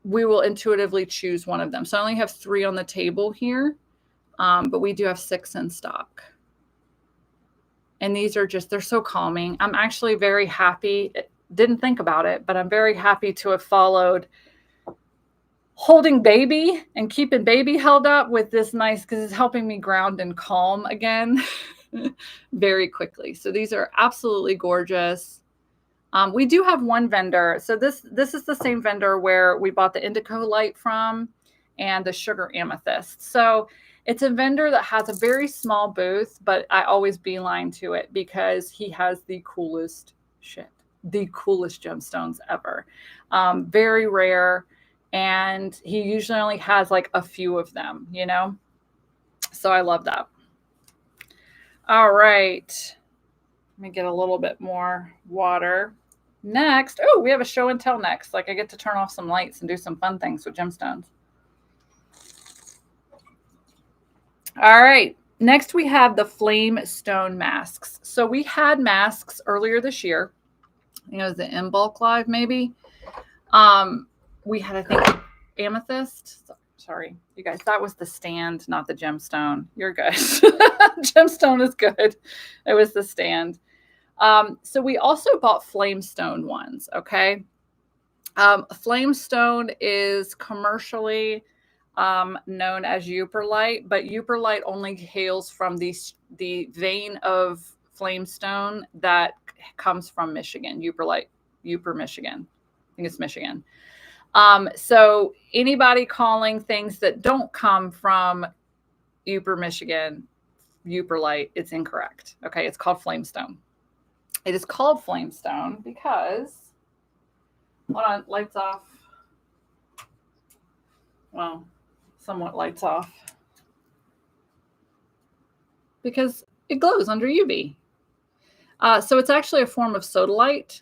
Speaker 1: we will intuitively choose one of them. So I only have 3 on the table here, but we do have 6 in stock. And these are just, they're so calming. I'm actually very happy. Didn't think about it, but I'm very happy to have followed holding baby and keeping baby held up with this nice, because it's helping me ground and calm again very quickly. So these are absolutely gorgeous. We do have one vendor. So this is the same vendor where we bought the indigo light from and the sugar amethyst. So it's a vendor that has a very small booth, but I always beeline to it because he has the coolest shit, the coolest gemstones ever. Very rare. And he usually only has like a few of them, you know? So I love that. All right. Let me get a little bit more water. Next, oh, we have a show and tell next. Like I get to turn off some lights and do some fun things with gemstones. All right. Next, we have the Flamestone Masks. So we had masks earlier this year. You know, the In Bulk Live, maybe. We had, I think, amethyst. Sorry, you guys. That was the stand, not the gemstone. You're good. Gemstone is good. It was the stand. So we also bought Flamestone ones. Okay. Flamestone is commercially known as Uperlite, but Uperlite only hails from the vein of Flamestone that comes from Michigan. Uper, Michigan. I think it's Michigan. So anybody calling things that don't come from Uper, Michigan, Uperlite, it's incorrect. Okay, it's called Flamestone. It is called Flamestone because, hold on, lights off. Well, somewhat lights off. Because it glows under UV. So it's actually a form of sodalite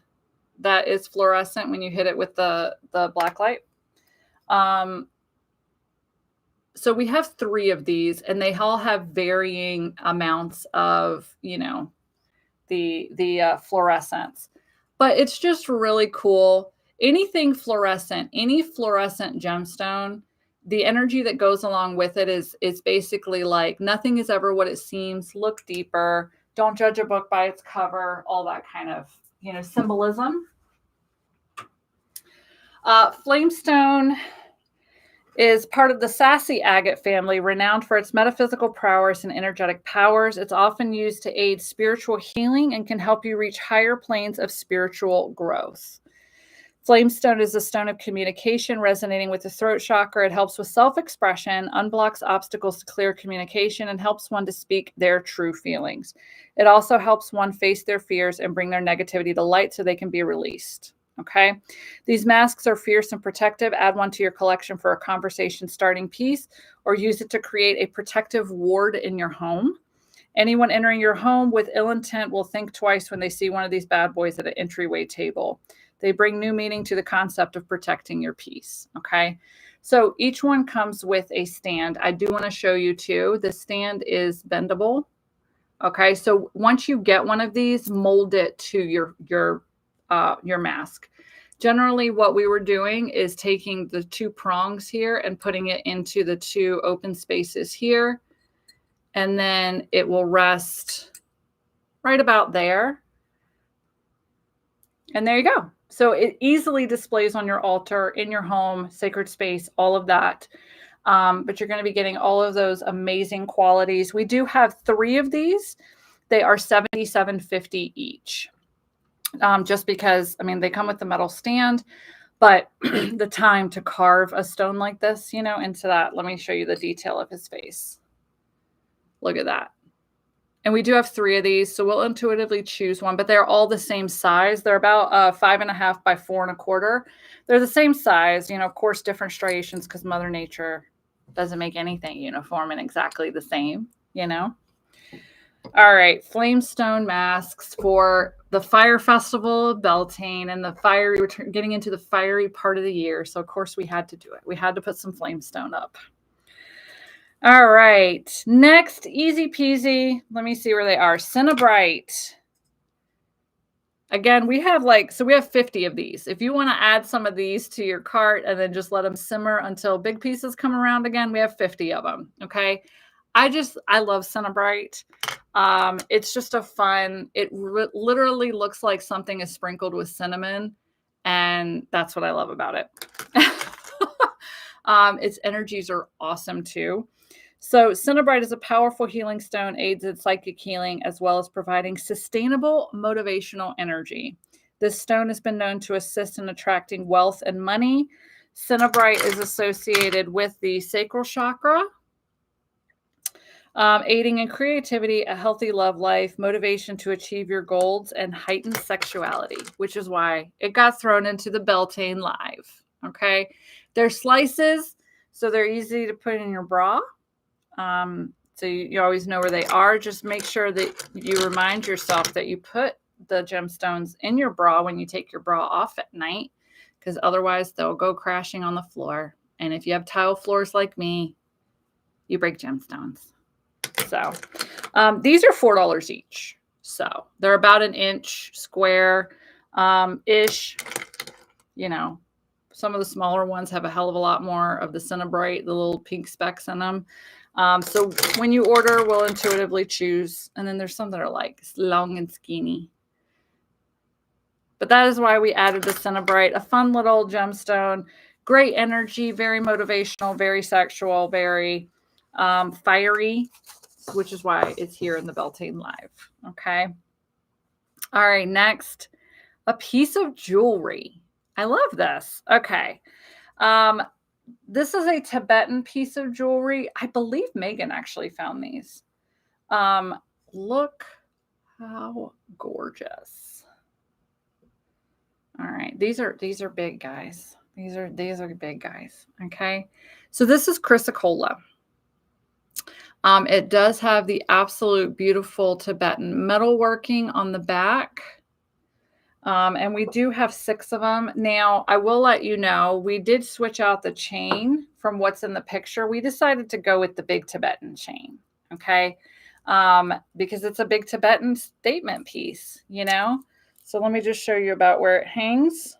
Speaker 1: that is fluorescent when you hit it with the black light. So we have 3 of these, and they all have varying amounts of, you know, the fluorescence. But it's just really cool. Anything fluorescent, any fluorescent gemstone, the energy that goes along with it is basically like nothing is ever what it seems. Look deeper. Don't judge a book by its cover. All that kind of, you know, symbolism. Flamestone is part of the sassy agate family, renowned for its metaphysical prowess and energetic powers. It's often used to aid spiritual healing and can help you reach higher planes of spiritual growth. Flamestone is a stone of communication, resonating with the throat chakra. It helps with self-expression, unblocks obstacles to clear communication, and helps one to speak their true feelings. It also helps one face their fears and bring their negativity to light so they can be released. Okay. These masks are fierce and protective. Add one to your collection for a conversation starting piece, or use it to create a protective ward in your home. Anyone entering your home with ill intent will think twice when they see one of these bad boys at an entryway table. They bring new meaning to the concept of protecting your peace. Okay. So each one comes with a stand. I do want to show you too. The stand is bendable. Okay. So once you get one of these, mold it to your mask. Generally, what we were doing is taking the 2 prongs here and putting it into the 2 open spaces here. And then it will rest right about there. And there you go. So it easily displays on your altar, in your home, sacred space, all of that. But you're going to be getting all of those amazing qualities. We do have 3 of these. They are $77.50 each. Just because, I mean, they come with the metal stand, but the time to carve a stone like this, you know, into that. Let me show you the detail of his face. Look at that. And we do have 3 of these, so we'll intuitively choose one, but they're all the same size. They're about 5.5 by 4.25. They're the same size, you know, of course, different striations because Mother Nature doesn't make anything uniform and exactly the same, you know. All right, Flamestone Masks for the Fire Festival of Beltane and the fiery, we're getting into the fiery part of the year. So, of course, we had to do it. We had to put some Flamestone up. All right. Next, easy peasy. Let me see where they are. Cinnabrite. Again, we have we have 50 of these. If you want to add some of these to your cart and then just let them simmer until big pieces come around again, we have 50 of them. Okay. I love Cinnabrite. It's just a fun, literally looks like something is sprinkled with cinnamon. And that's what I love about it. Its energies are awesome too. So Cinnabrite is a powerful healing stone, aids in psychic healing, as well as providing sustainable motivational energy. This stone has been known to assist in attracting wealth and money. Cinnabrite is associated with the sacral chakra, aiding in creativity, a healthy love life, motivation to achieve your goals, and heightened sexuality, which is why it got thrown into the Beltane Live. Okay. They're slices, so they're easy to put in your bra. So you always know where they are. Just make sure that you remind yourself that you put the gemstones in your bra when you take your bra off at night, because otherwise they'll go crashing on the floor. And if you have tile floors like me, you break gemstones. So these are $4 each. So they're about an inch square ish. You know, some of the smaller ones have a hell of a lot more of the Cinnabrite, the little pink specks in them. So when you order, we'll intuitively choose. And then there's some that are like long and skinny. But that is why we added the Cinnabrite, a fun little gemstone, great energy, very motivational, very sexual, very fiery, which is why it's here in the Beltane Live. Okay. All right. Next, a piece of jewelry. I love this. Okay. This is a Tibetan piece of jewelry. I believe Megan actually found these. Look how gorgeous. All right. These are big guys. These are big guys. Okay. So this is Chrysacola. It does have the absolute beautiful Tibetan metalworking on the back. And we do have 6 of them. Now, I will let you know, we did switch out the chain from what's in the picture. We decided to go with the big Tibetan chain, okay? Because it's a big Tibetan statement piece, you know? So let me just show you about where it hangs.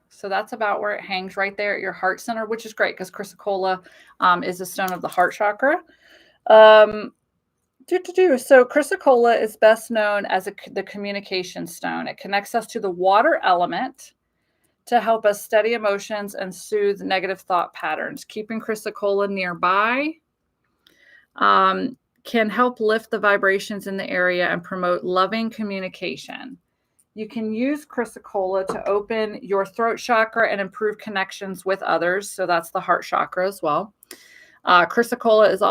Speaker 1: So that's about where it hangs, right there at your heart center, which is great because Chrysacola is a stone of the heart chakra. So Chrysacola is best known as the communication stone. It connects us to the water element to help us steady emotions and soothe negative thought patterns. Keeping Chrysacola nearby can help lift the vibrations in the area and promote loving communication. You can use Chrysacola to open your throat chakra and improve connections with others. So that's the heart chakra as well. Chrysacola is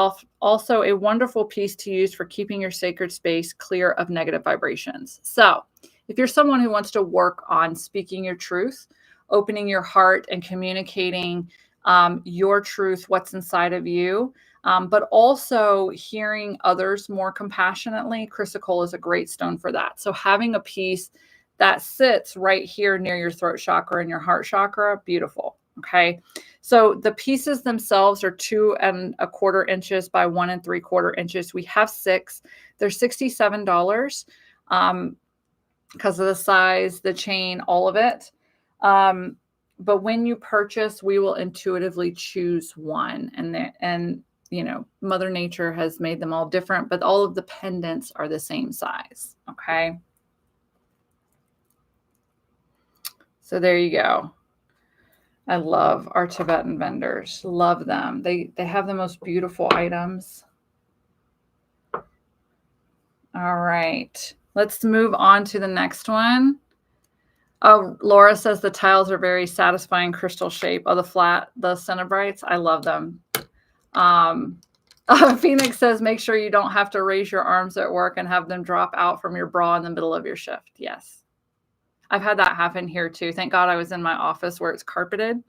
Speaker 1: also a wonderful piece to use for keeping your sacred space clear of negative vibrations. So if you're someone who wants to work on speaking your truth, opening your heart and communicating your truth, what's inside of you, but also hearing others more compassionately, Chrysacola is a great stone for that. So having a piece that sits right here near your throat chakra and your heart chakra, beautiful. Okay. So the pieces themselves are 2 1/4 inches by 1 3/4 inches. We have 6. They're $67 because of the size, the chain, all of it. But when you purchase, we will intuitively choose one. And you know, Mother Nature has made them all different, but all of the pendants are the same size. Okay. So there you go. I love our Tibetan vendors. Love them. They have the most beautiful items. All right. Let's move on to the next one. Oh, Laura says the tiles are very satisfying crystal shape. Oh, the Cinnabrites. I love them. Phoenix says, make sure you don't have to raise your arms at work and have them drop out from your bra in the middle of your shift. Yes. I've had that happen here too. Thank God I was in my office where it's carpeted.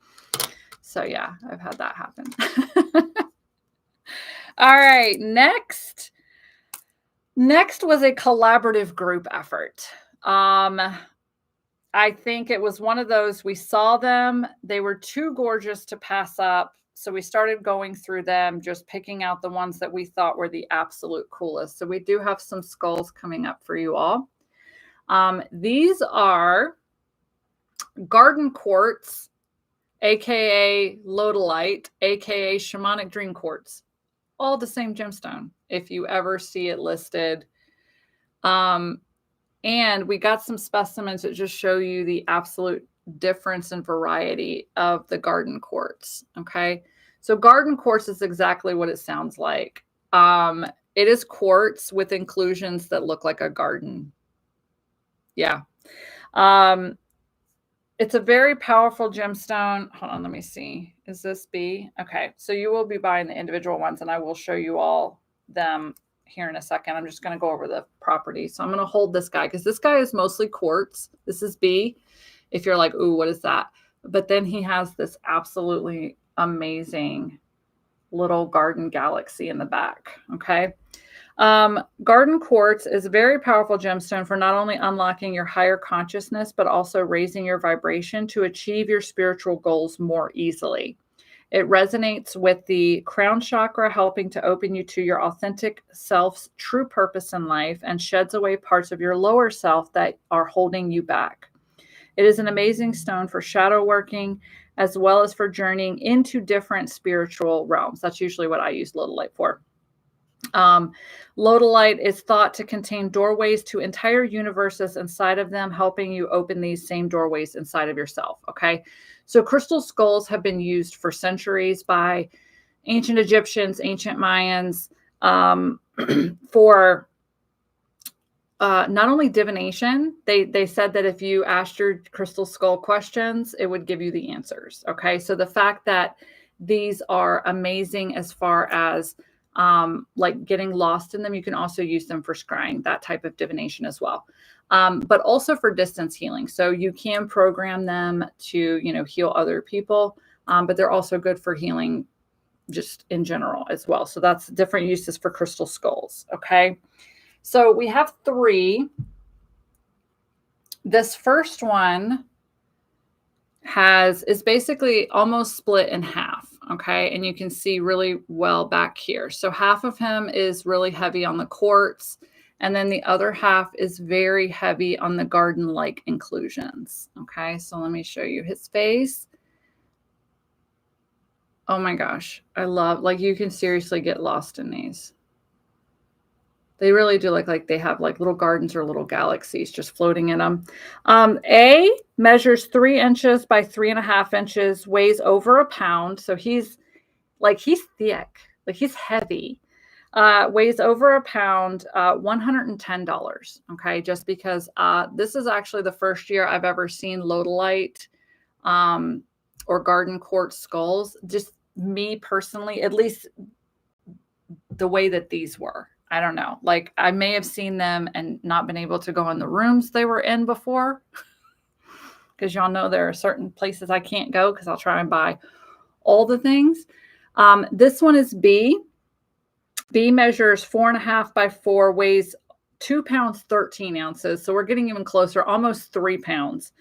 Speaker 1: So yeah, I've had that happen. All right, next was a collaborative group effort. I I think it was one of those, we saw them, they were too gorgeous to pass up. So we started going through them, just picking out the ones that we thought were the absolute coolest. So we do have some skulls coming up for you all. These are garden quartz, aka Rutilated, aka shamanic dream quartz. All the same gemstone, if you ever see it listed. And we got some specimens that just show you the absolute difference and variety of the garden quartz. Okay. So garden quartz is exactly what it sounds like. It is quartz with inclusions that look like a garden. Yeah. It's a very powerful gemstone. Hold on, let me see. Is this B? Okay. So you will be buying the individual ones, and I will show you all them here in a second. I'm just going to go over the properties. So I'm going to hold this guy because this guy is mostly quartz. This is B. If you're like, ooh, what is that? But then he has this absolutely amazing little garden galaxy in the back. Okay. Garden quartz is a very powerful gemstone for not only unlocking your higher consciousness, but also raising your vibration to achieve your spiritual goals more easily. It resonates with the crown chakra, helping to open you to your authentic self's true purpose in life and sheds away parts of your lower self that are holding you back. It is an amazing stone for shadow working, as well as for journeying into different spiritual realms. That's usually what I use Rutilated for. Rutilated is thought to contain doorways to entire universes inside of them, helping you open these same doorways inside of yourself. Okay. So crystal skulls have been used for centuries by ancient Egyptians, ancient Mayans, for not only divination. They said that if you asked your crystal skull questions, it would give you the answers. Okay. So the fact that these are amazing as far as like getting lost in them, you can also use them for scrying, that type of divination as well. But also for distance healing. So you can program them to, heal other people, but they're also good for healing just in general as well. So that's different uses for crystal skulls. Okay. So we have 3. This first one is basically almost split in half. Okay. And you can see really well back here. So half of him is really heavy on the quartz. And then the other half is very heavy on the garden-like inclusions. Okay. So let me show you his face. Oh my gosh. I love, you can seriously get lost in these. They really do look like they have little gardens or little galaxies just floating in them. A measures 3 inches by 3.5 inches, weighs over a pound. So he's thick, he's heavy, weighs over a pound, $110. Okay. Just because, this is actually the first year I've ever seen Rutilated, or garden quartz skulls. Just me personally, at least the way that these were. I don't know. I may have seen them and not been able to go in the rooms they were in before. Because y'all know there are certain places I can't go because I'll try and buy all the things. This one is B. B measures 4.5 by 4, weighs 2 pounds, 13 ounces. So we're getting even closer, almost 3 pounds.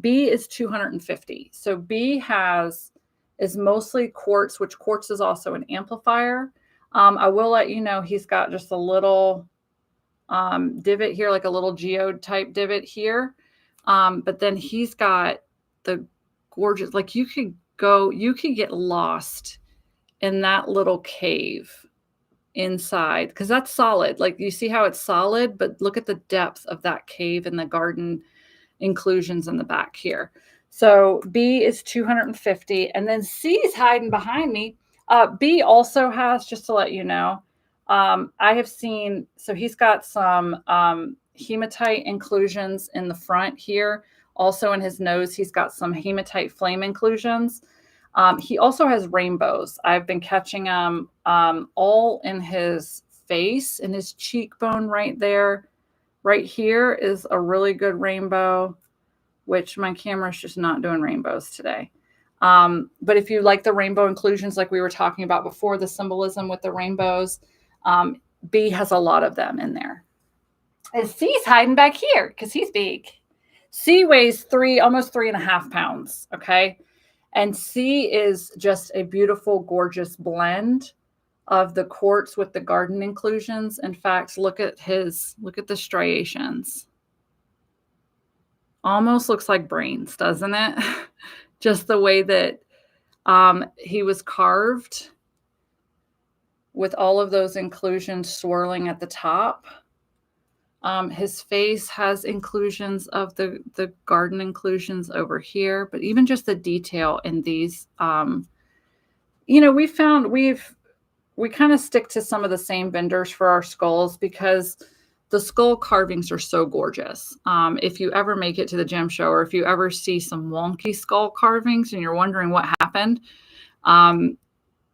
Speaker 1: B is 250. So B is mostly quartz, which quartz is also an amplifier. I will let you know he's got just a little divot here, like a little geode type divot here. But then he's got the gorgeous, you could get lost in that little cave inside because that's solid. You see how it's solid, but look at the depth of that cave and the garden inclusions in the back here. So B is 250, and then C is hiding behind me. B also has, just to let you know, I have seen, so he's got some hematite inclusions in the front here. Also in his nose, he's got some hematite flame inclusions. He also has rainbows. I've been catching them all in his face, in his cheekbone right there. Right here is a really good rainbow, which my camera's just not doing rainbows today. But if you like the rainbow inclusions, like we were talking about before, the symbolism with the rainbows, B has a lot of them in there. And C's hiding back here because he's big. C weighs almost 3.5 pounds. Okay. And C is just a beautiful, gorgeous blend of the quartz with the garden inclusions. In fact, look at the striations. Almost looks like brains, doesn't it? Just the way that he was carved with all of those inclusions swirling at the top. His face has inclusions of the garden inclusions over here, but even just the detail in these, you know, we kind of stick to some of the same vendors for our skulls because the skull carvings are so gorgeous. If you ever make it to the gem show, or if you ever see some wonky skull carvings and you're wondering what happened,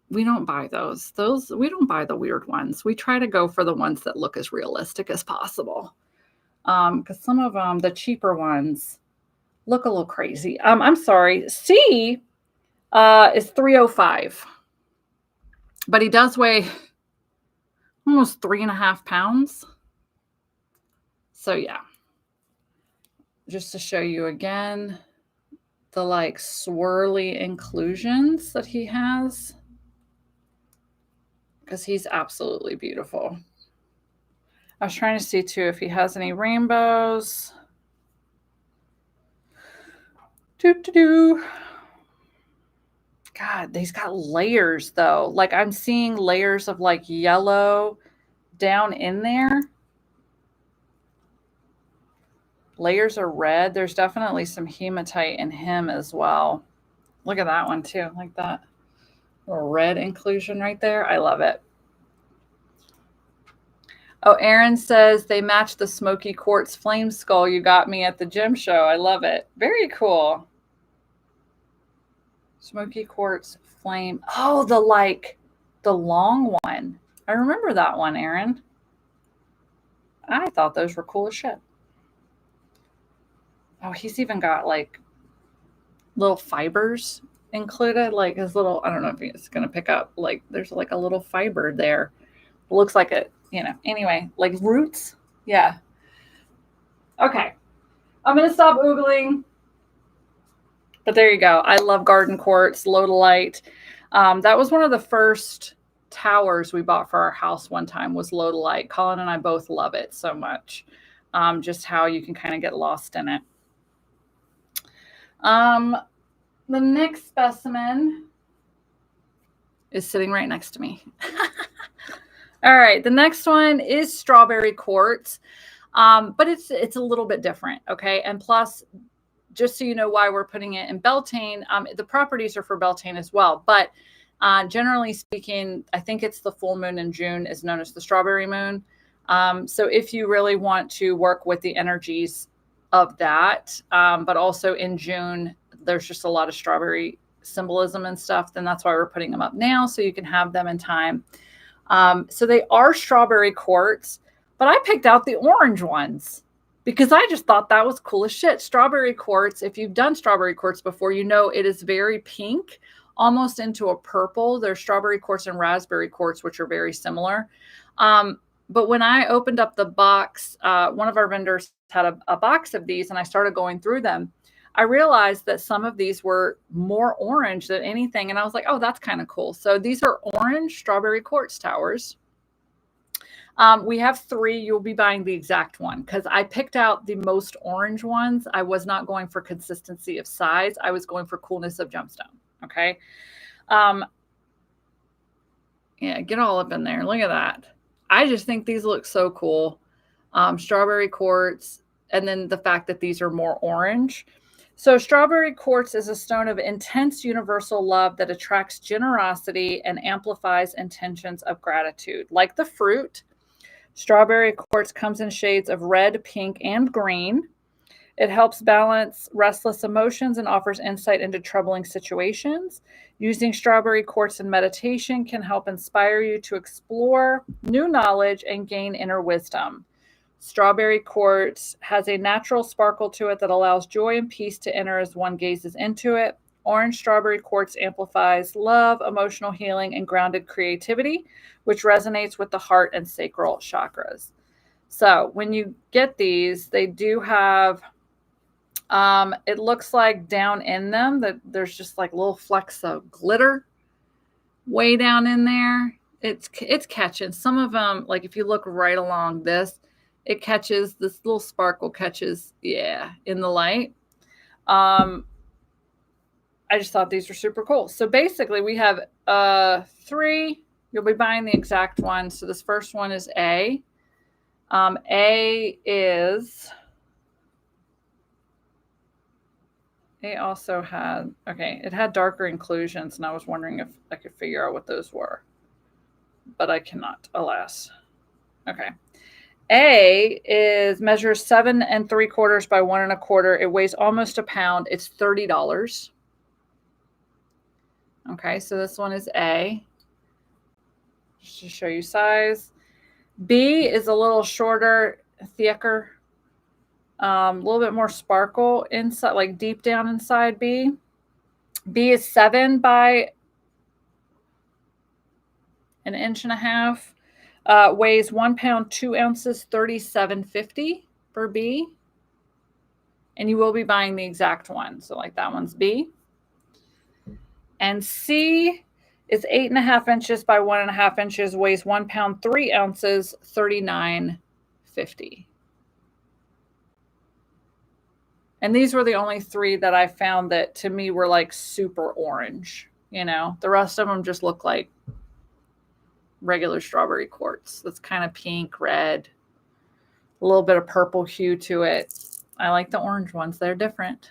Speaker 1: we don't buy those. We don't buy the weird ones. We try to go for the ones that look as realistic as possible. Because some of them, the cheaper ones, look a little crazy. I'm sorry. C is 305. But he does weigh almost 3.5 pounds. So yeah. Just to show you again, the like swirly inclusions that he has. Because he's absolutely beautiful. I was trying to see too if he has any rainbows. God, he's got layers though. Like I'm seeing layers of like yellow down in there. Layers are red. There's definitely some hematite in him as well. Look at that one too, like that little red inclusion right there. I love it. Oh, Aaron says they match the Smoky Quartz flame skull you got me at the gym show. I love it. Very cool. Smoky Quartz flame. Oh, the long one. I remember that one, Aaron. I thought those were cool as shit. Oh, he's even got like little fibers included. Like his little, I don't know if it's going to pick up. Like there's like a little fiber there. It looks like it, you know, anyway, like roots. Yeah. Okay. I'm going to stop oogling. But there you go. I love garden quartz, Lodolite. That was one of the first towers we bought for our house one time was Lodolite. Colin and I both love it so much. Just how you can kind of get lost in it. The next specimen is sitting right next to me. All right. The next one is strawberry quartz. But it's a little bit different. Okay. And plus, just so you know why we're putting it in Beltane, the properties are for Beltane as well. But generally speaking, I think it's the full moon in June is known as the strawberry moon. So if you really want to work with the energies of that, but also in June, there's just a lot of strawberry symbolism and stuff, then that's why we're putting them up now so you can have them in time. So they are strawberry quartz, but I picked out the orange ones because I just thought that was cool as shit. Strawberry quartz, if you've done strawberry quartz before, you know it is very pink, almost into a purple. There's strawberry quartz and raspberry quartz, which are very similar. But when I opened up the box, one of our vendors had a box of these and I started going through them. I realized that some of these were more orange than anything. And I was like, oh, that's kind of cool. So these are orange strawberry quartz towers. We have 3. You'll be buying the exact one because I picked out the most orange ones. I was not going for consistency of size. I was going for coolness of gemstone. Okay. Yeah, get all up in there. Look at that. I just think these look so cool. Strawberry quartz. And then the fact that these are more orange. So strawberry quartz is a stone of intense universal love that attracts generosity and amplifies intentions of gratitude. Like the fruit, strawberry quartz comes in shades of red, pink, and green. It helps balance restless emotions and offers insight into troubling situations. Using strawberry quartz in meditation can help inspire you to explore new knowledge and gain inner wisdom. Strawberry quartz has a natural sparkle to it that allows joy and peace to enter as one gazes into it. Orange strawberry quartz amplifies love, emotional healing, and grounded creativity, which resonates with the heart and sacral chakras. So when you get these, they do have It looks like down in them that there's just like little flecks of glitter way down in there. It's catching. Some of them, like if you look right along this, it catches, this little sparkle catches, yeah, in the light. I just thought these were super cool. So basically we have 3. You'll be buying the exact one. So this first one is A. A also had, okay, it had darker inclusions, and I was wondering if I could figure out what those were, but I cannot, alas. Okay. A measures 7 3/4 by 1 1/4. It weighs almost a pound. It's $30. Okay, so this one is A. Just to show you size. B is a little shorter, thicker, a little bit more sparkle inside, like deep down inside B. B is 7 by 1.5 inches. Weighs 1 pound, 2 ounces, $37.50 for B. And you will be buying the exact one. So like that one's B. And C is 8.5 inches by 1.5 inches, weighs 1 pound, 3 ounces, $39.50. And these were the only 3 that I found that to me were like super orange. You know, the rest of them just look like regular strawberry quartz. That's kind of pink, red, a little bit of purple hue to it. I like the orange ones. They're different.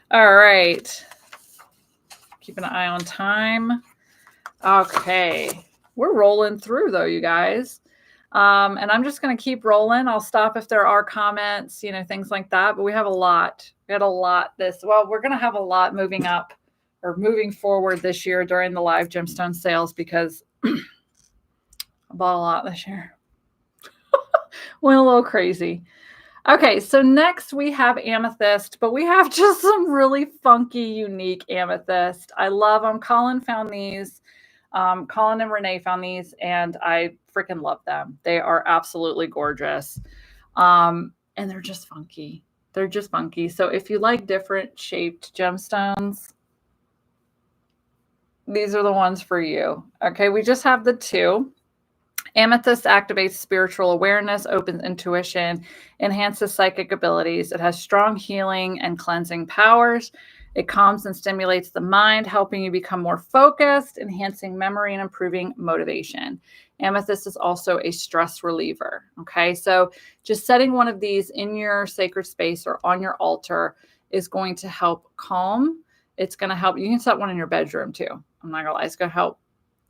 Speaker 1: All right. Keep an eye on time. Okay. We're rolling through though, you guys. And I'm just going to keep rolling. I'll stop if there are comments, you know, things like that. But we have a lot. We had a lot we're going to have a lot moving up or moving forward this year during the live gemstone sales because I bought a lot this year. Went a little crazy. Okay, so next we have amethyst, but we have just some really funky, unique amethyst. I love them. Colin found these. Colin and Renee found these, and I freaking love them. They are absolutely gorgeous. And they're just funky. They're just funky. So if you like different shaped gemstones, these are the ones for you. Okay, we just have the 2. Amethyst activates spiritual awareness, opens intuition, enhances psychic abilities. It has strong healing and cleansing powers. It calms and stimulates the mind, helping you become more focused, enhancing memory, and improving motivation. Amethyst is also a stress reliever. Okay, so just setting one of these in your sacred space or on your altar is going to help calm. It's going to help. You can set one in your bedroom too. I'm not going to lie. It's going to help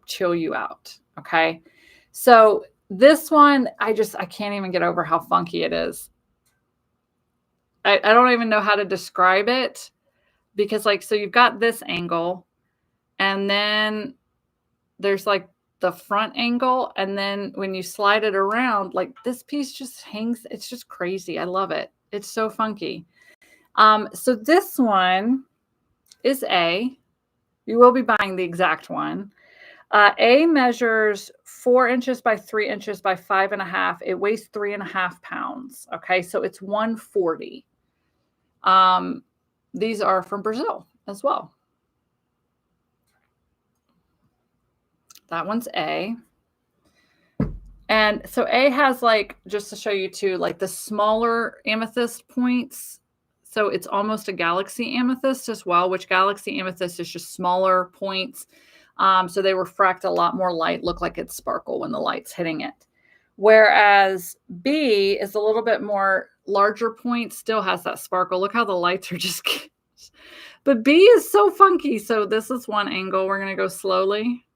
Speaker 1: chill you out. Okay. So this one, I can't even get over how funky it is. I don't even know how to describe it because like, so you've got this angle and then there's like the front angle. And then when you slide it around, like this piece just hangs. It's just crazy. I love it. It's so funky. So this one is A. You will be buying the exact one. A measures 4 inches by 3 inches by 5.5. It weighs 3.5 pounds. Okay, so it's 140. These are from Brazil as well. That one's A. And so A has like, just to show you too, like the smaller amethyst points. So it's almost a galaxy amethyst as well, which galaxy amethyst is just smaller points. So they refract a lot more light, look like it's sparkle when the light's hitting it. Whereas B is a little bit more larger point, still has that sparkle. Look how the lights are just, but B is so funky. So this is one angle. We're going to go slowly.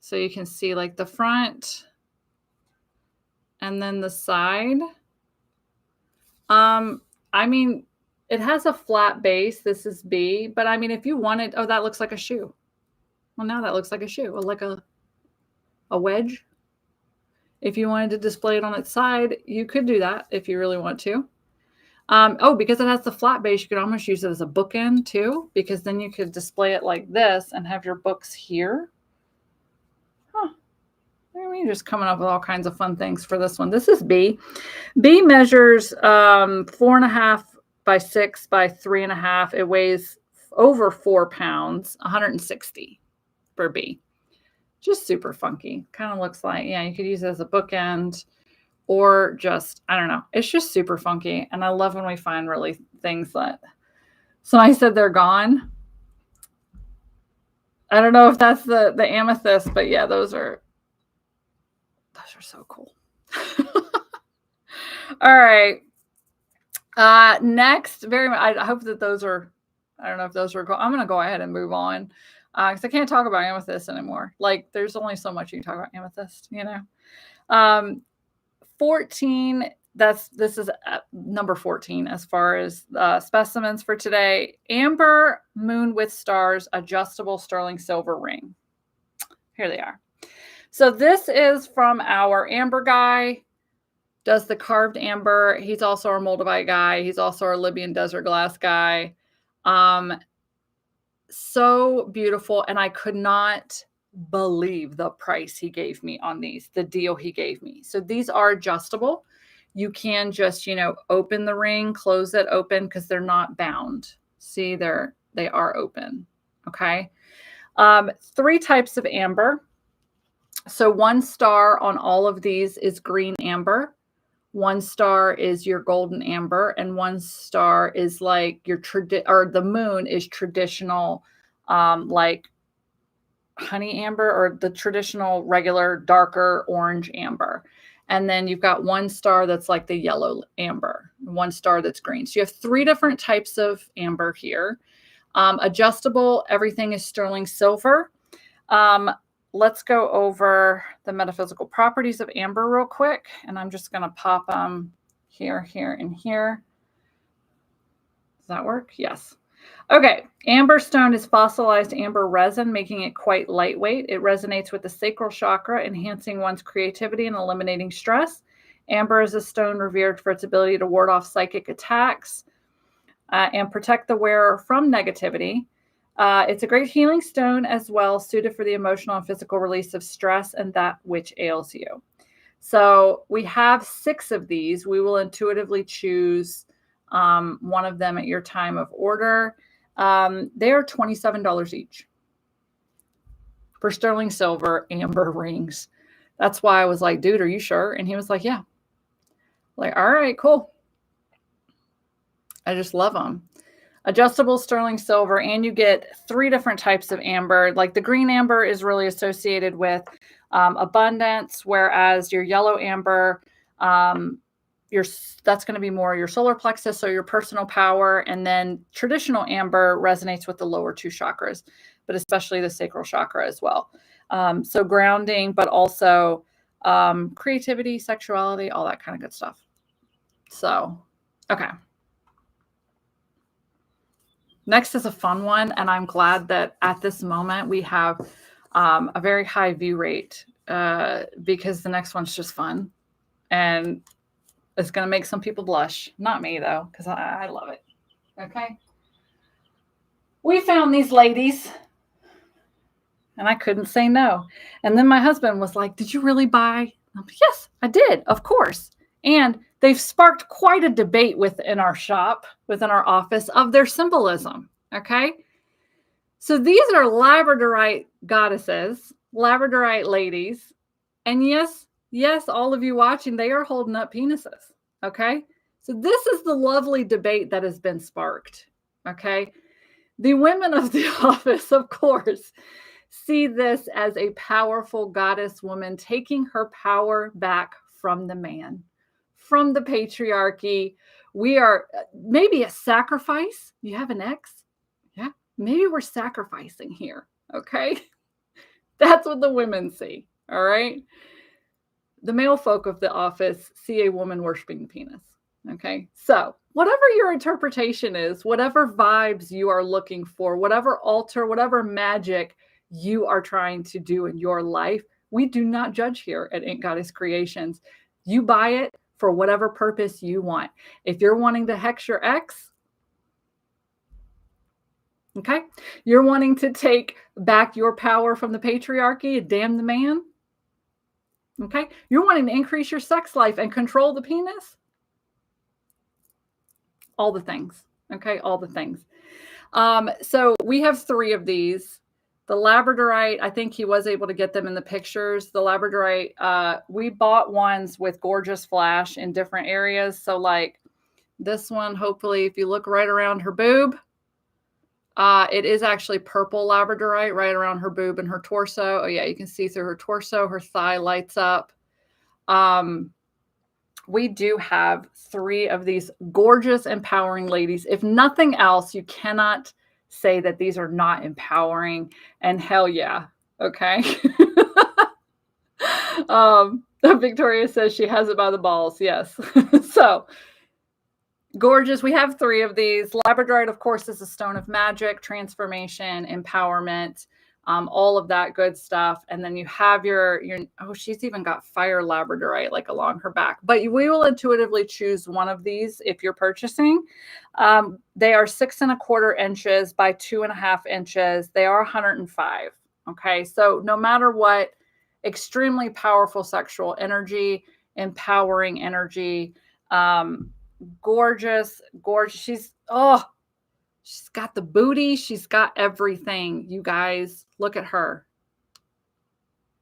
Speaker 1: So you can see like the front and then the side. I mean, it has a flat base. This is B, but I mean, if you wanted, oh, that looks like a shoe. Well, now that looks like a shoe, or like a wedge. If you wanted to display it on its side, you could do that if you really want to. Because it has the flat base, you could almost use it as a bookend too, because then you could display it like this and have your books here. Huh. I mean, just coming up with all kinds of fun things for this one. This is B. B measures 4.5 by 6 by 3.5. It weighs over 4 pounds, 160 per bee. Just super funky. Kind of looks like, yeah, you could use it as a bookend or just, I don't know. It's just super funky. And I love when we find really things that somebody said they're gone. I don't know if that's the amethyst, but yeah, those are so cool. All right. Next, I hope that those are, I don't know if those are cool. I'm going to go ahead and move on because I can't talk about amethyst anymore. Like, there's only so much you can talk about amethyst, you know. 14, this is number 14 as far as specimens for today. Amber Moon with Stars adjustable sterling silver ring. Here they are. So this is from our amber guy. Does the carved amber. He's also our Moldavite guy. He's also our Libyan desert glass guy. So beautiful. And I could not believe the price he gave me on these, the deal he gave me. So these are adjustable. You can just, you know, open the ring, close it open because they're not bound. See, they are open. Okay. 3 types of amber. So 1 star on all of these is green amber. 1 star is your golden amber, and 1 star is like your or the moon is traditional, like honey amber or the traditional regular darker orange amber. And then you've got 1 star that's like the yellow amber, 1 star that's green. So you have 3 different types of amber here. Adjustable, everything is sterling silver. Let's go over the metaphysical properties of amber real quick. And I'm just going to pop them here, here, and here. Does that work? Yes. Okay. Amber stone is fossilized amber resin, making it quite lightweight. It resonates with the sacral chakra, enhancing one's creativity and eliminating stress. Amber is a stone revered for its ability to ward off psychic attacks and protect the wearer from negativity. It's a great healing stone as well, suited for the emotional and physical release of stress and that which ails you. So we have 6 of these. We will intuitively choose one of them at your time of order. They are $27 each for sterling silver amber rings. That's why I was like, dude, are you sure? And he was like, yeah. Like, all right, cool. I just love them. Adjustable sterling silver, and you get 3 different types of amber. Like the green amber is really associated with abundance, whereas your yellow amber, that's going to be more your solar plexus, so your personal power. And then traditional amber resonates with the lower 2 chakras, but especially the sacral chakra as well. So grounding, but also creativity, sexuality, all that kind of good stuff. So, okay. Next is a fun one, and I'm glad that at this moment we have a very high view rate because the next one's just fun, and it's going to make some people blush. Not me, though, because I love it. Okay. We found these ladies, and I couldn't say no. And then my husband was like, did you really buy? I'm like, yes, I did, of course. And they've sparked quite a debate within our shop, within our office, of their symbolism, okay? So these are Labradorite goddesses, Labradorite ladies. And yes, all of you watching, they are holding up penises, okay? So this is the lovely debate that has been sparked, okay? The women of the office, of course, see this as a powerful goddess woman taking her power back from the man, from the patriarchy. We are maybe a sacrifice. You have an ex? Yeah. Maybe we're sacrificing here. Okay. That's what the women see. All right. The male folk of the office see a woman worshiping the penis. Okay. So whatever your interpretation is, whatever vibes you are looking for, whatever altar, whatever magic you are trying to do in your life, we do not judge here at Ink Goddess Creations. You buy it for whatever purpose you want. If you're wanting to hex your ex, okay, you're wanting to take back your power from the patriarchy and damn the man, okay, you're wanting to increase your sex life and control the penis, all the things. Okay, all the things. So we have 3 of these. The labradorite, I think he was able to get them in the pictures. The labradorite, we bought ones with gorgeous flash in different areas. So like this one, hopefully, if you look right around her boob, it is actually purple labradorite right around her boob and her torso. Oh yeah, you can see through her torso. Her thigh lights up. We do have 3 of these gorgeous, empowering ladies. If nothing else, you cannot say that these are not empowering. And hell yeah. Okay. Victoria says she has it by the balls. Yes. So gorgeous. We have 3 of these. Labradorite, of course, is a stone of magic, transformation, empowerment, all of that good stuff. And then you have your, oh, she's even got fire labradorite like along her back. But we will intuitively choose one of these if you're purchasing. They are 6¼ inches by 2½ inches. They are 105. Okay. So no matter what, extremely powerful sexual energy, empowering energy, gorgeous. She's got the booty. She's got everything. You guys, look at her.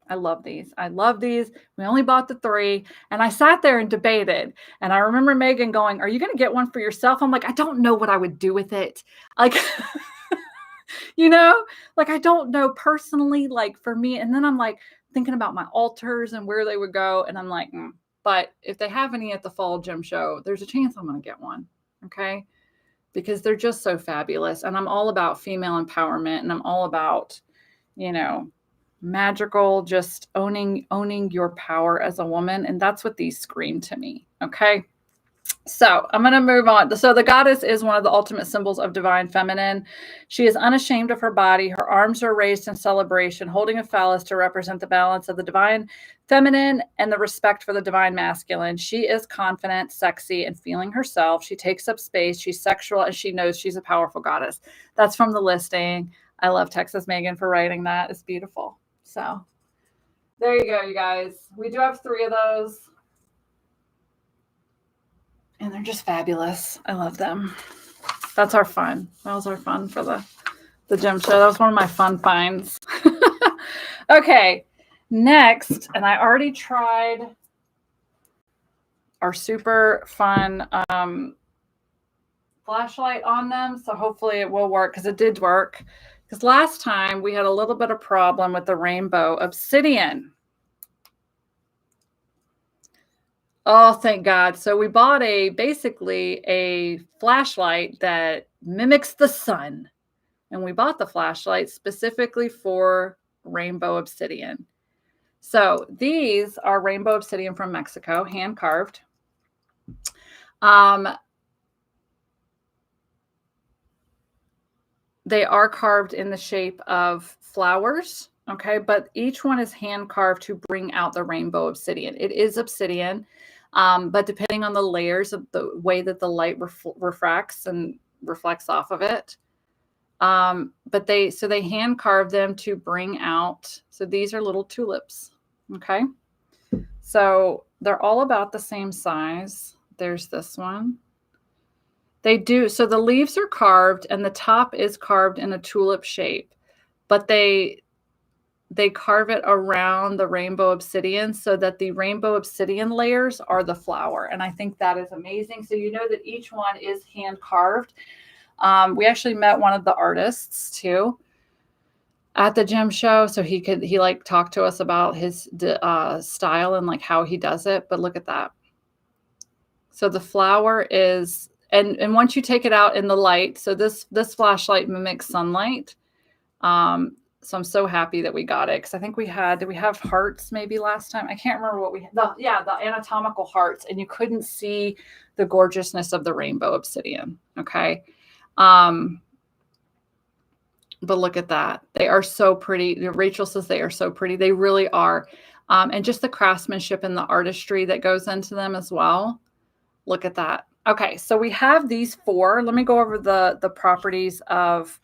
Speaker 1: I love these. I love these. We only bought the 3. And I sat there and debated. And I remember Megan going, are you going to get one for yourself? I'm like, I don't know what I would do with it. Like, like I don't know personally, like for me. And then I'm like thinking about my altars and where they would go. And I'm like, But if they have any at the fall gem show, there's a chance I'm going to get one. Okay. Because they're just so fabulous. And I'm all about female empowerment. And I'm all about, magical, just owning your power as a woman. And that's what these scream to me. Okay. So I'm going to move on. So the goddess is one of the ultimate symbols of divine feminine. She is unashamed of her body. Her arms are raised in celebration, holding a phallus to represent the balance of the divine feminine and the respect for the divine masculine. She is confident, sexy, and feeling herself. She takes up space. She's sexual, and she knows she's a powerful goddess. That's from the listing. I love Texas Megan for writing that. It's beautiful. So there you go, you guys. We do have 3 of those. And they're just fabulous. I love them. That's our fun. That was our fun for the gem show. That was one of my fun finds. Okay. Next, and I already tried our super fun flashlight on them. So hopefully it will work because it did work. Because last time we had a little bit of problem with the rainbow obsidian. Oh, thank God. So we bought basically a flashlight that mimics the sun. And we bought the flashlight specifically for rainbow obsidian. So these are rainbow obsidian from Mexico, hand carved. They are carved in the shape of flowers. Okay. But each one is hand carved to bring out the rainbow obsidian. It is obsidian. But depending on the layers of the way that the light refracts and reflects off of it. But they hand carve them to bring out. So these are little tulips. Okay. So they're all about the same size. There's this one. They do. So the leaves are carved and the top is carved in a tulip shape, but they carve it around the rainbow obsidian so that the rainbow obsidian layers are the flower. And I think that is amazing. So you know that each one is hand carved. We actually met one of the artists too at the gem show. So he talked to us about his style and like how he does it. But look at that. So the flower is, and once you take it out in the light, so this flashlight mimics sunlight. So I'm so happy that we got it because I think did we have hearts maybe last time? I can't remember what we had. The anatomical hearts, and you couldn't see the gorgeousness of the rainbow obsidian. Okay. But look at that. They are so pretty. Rachel says they are so pretty. They really are. And just the craftsmanship and the artistry that goes into them as well. Look at that. Okay. So we have these 4. Let me go over the properties of,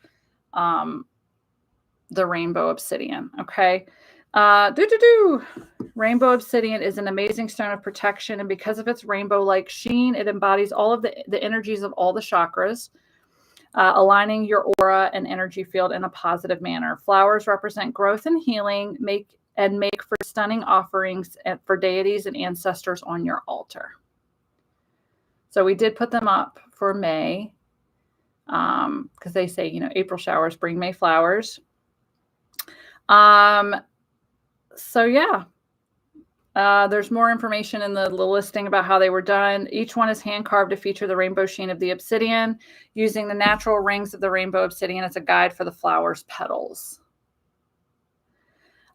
Speaker 1: the rainbow obsidian. Okay. Rainbow obsidian is an amazing stone of protection, and because of its rainbow-like sheen, it embodies all of the energies of all the chakras, aligning your aura and energy field in a positive manner. Flowers represent growth and healing, make for stunning offerings for deities and ancestors on your altar. So we did put them up for May, because they say, April showers bring May flowers. So yeah, there's more information in the listing about how they were done. Each one is hand carved to feature the rainbow sheen of the obsidian, using the natural rings of the rainbow obsidian as a guide for the flower's petals.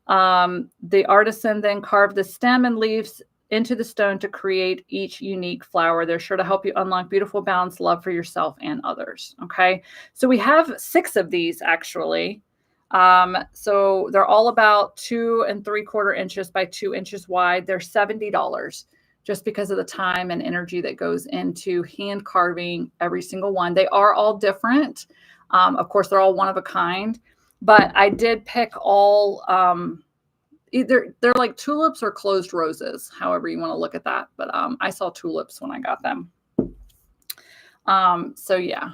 Speaker 1: The artisan then carved the stem and leaves into the stone to create each unique flower. They're sure to help you unlock beautiful, balanced love for yourself and others. Okay, so we have 6 of these actually. So they're all about 2 3/4 inches by 2 inches wide. They're $70 just because of the time and energy that goes into hand carving every single one. They are all different. Of course, they're all one of a kind, but I did pick all, either they're like tulips or closed roses, however you want to look at that. But I saw tulips when I got them. So yeah.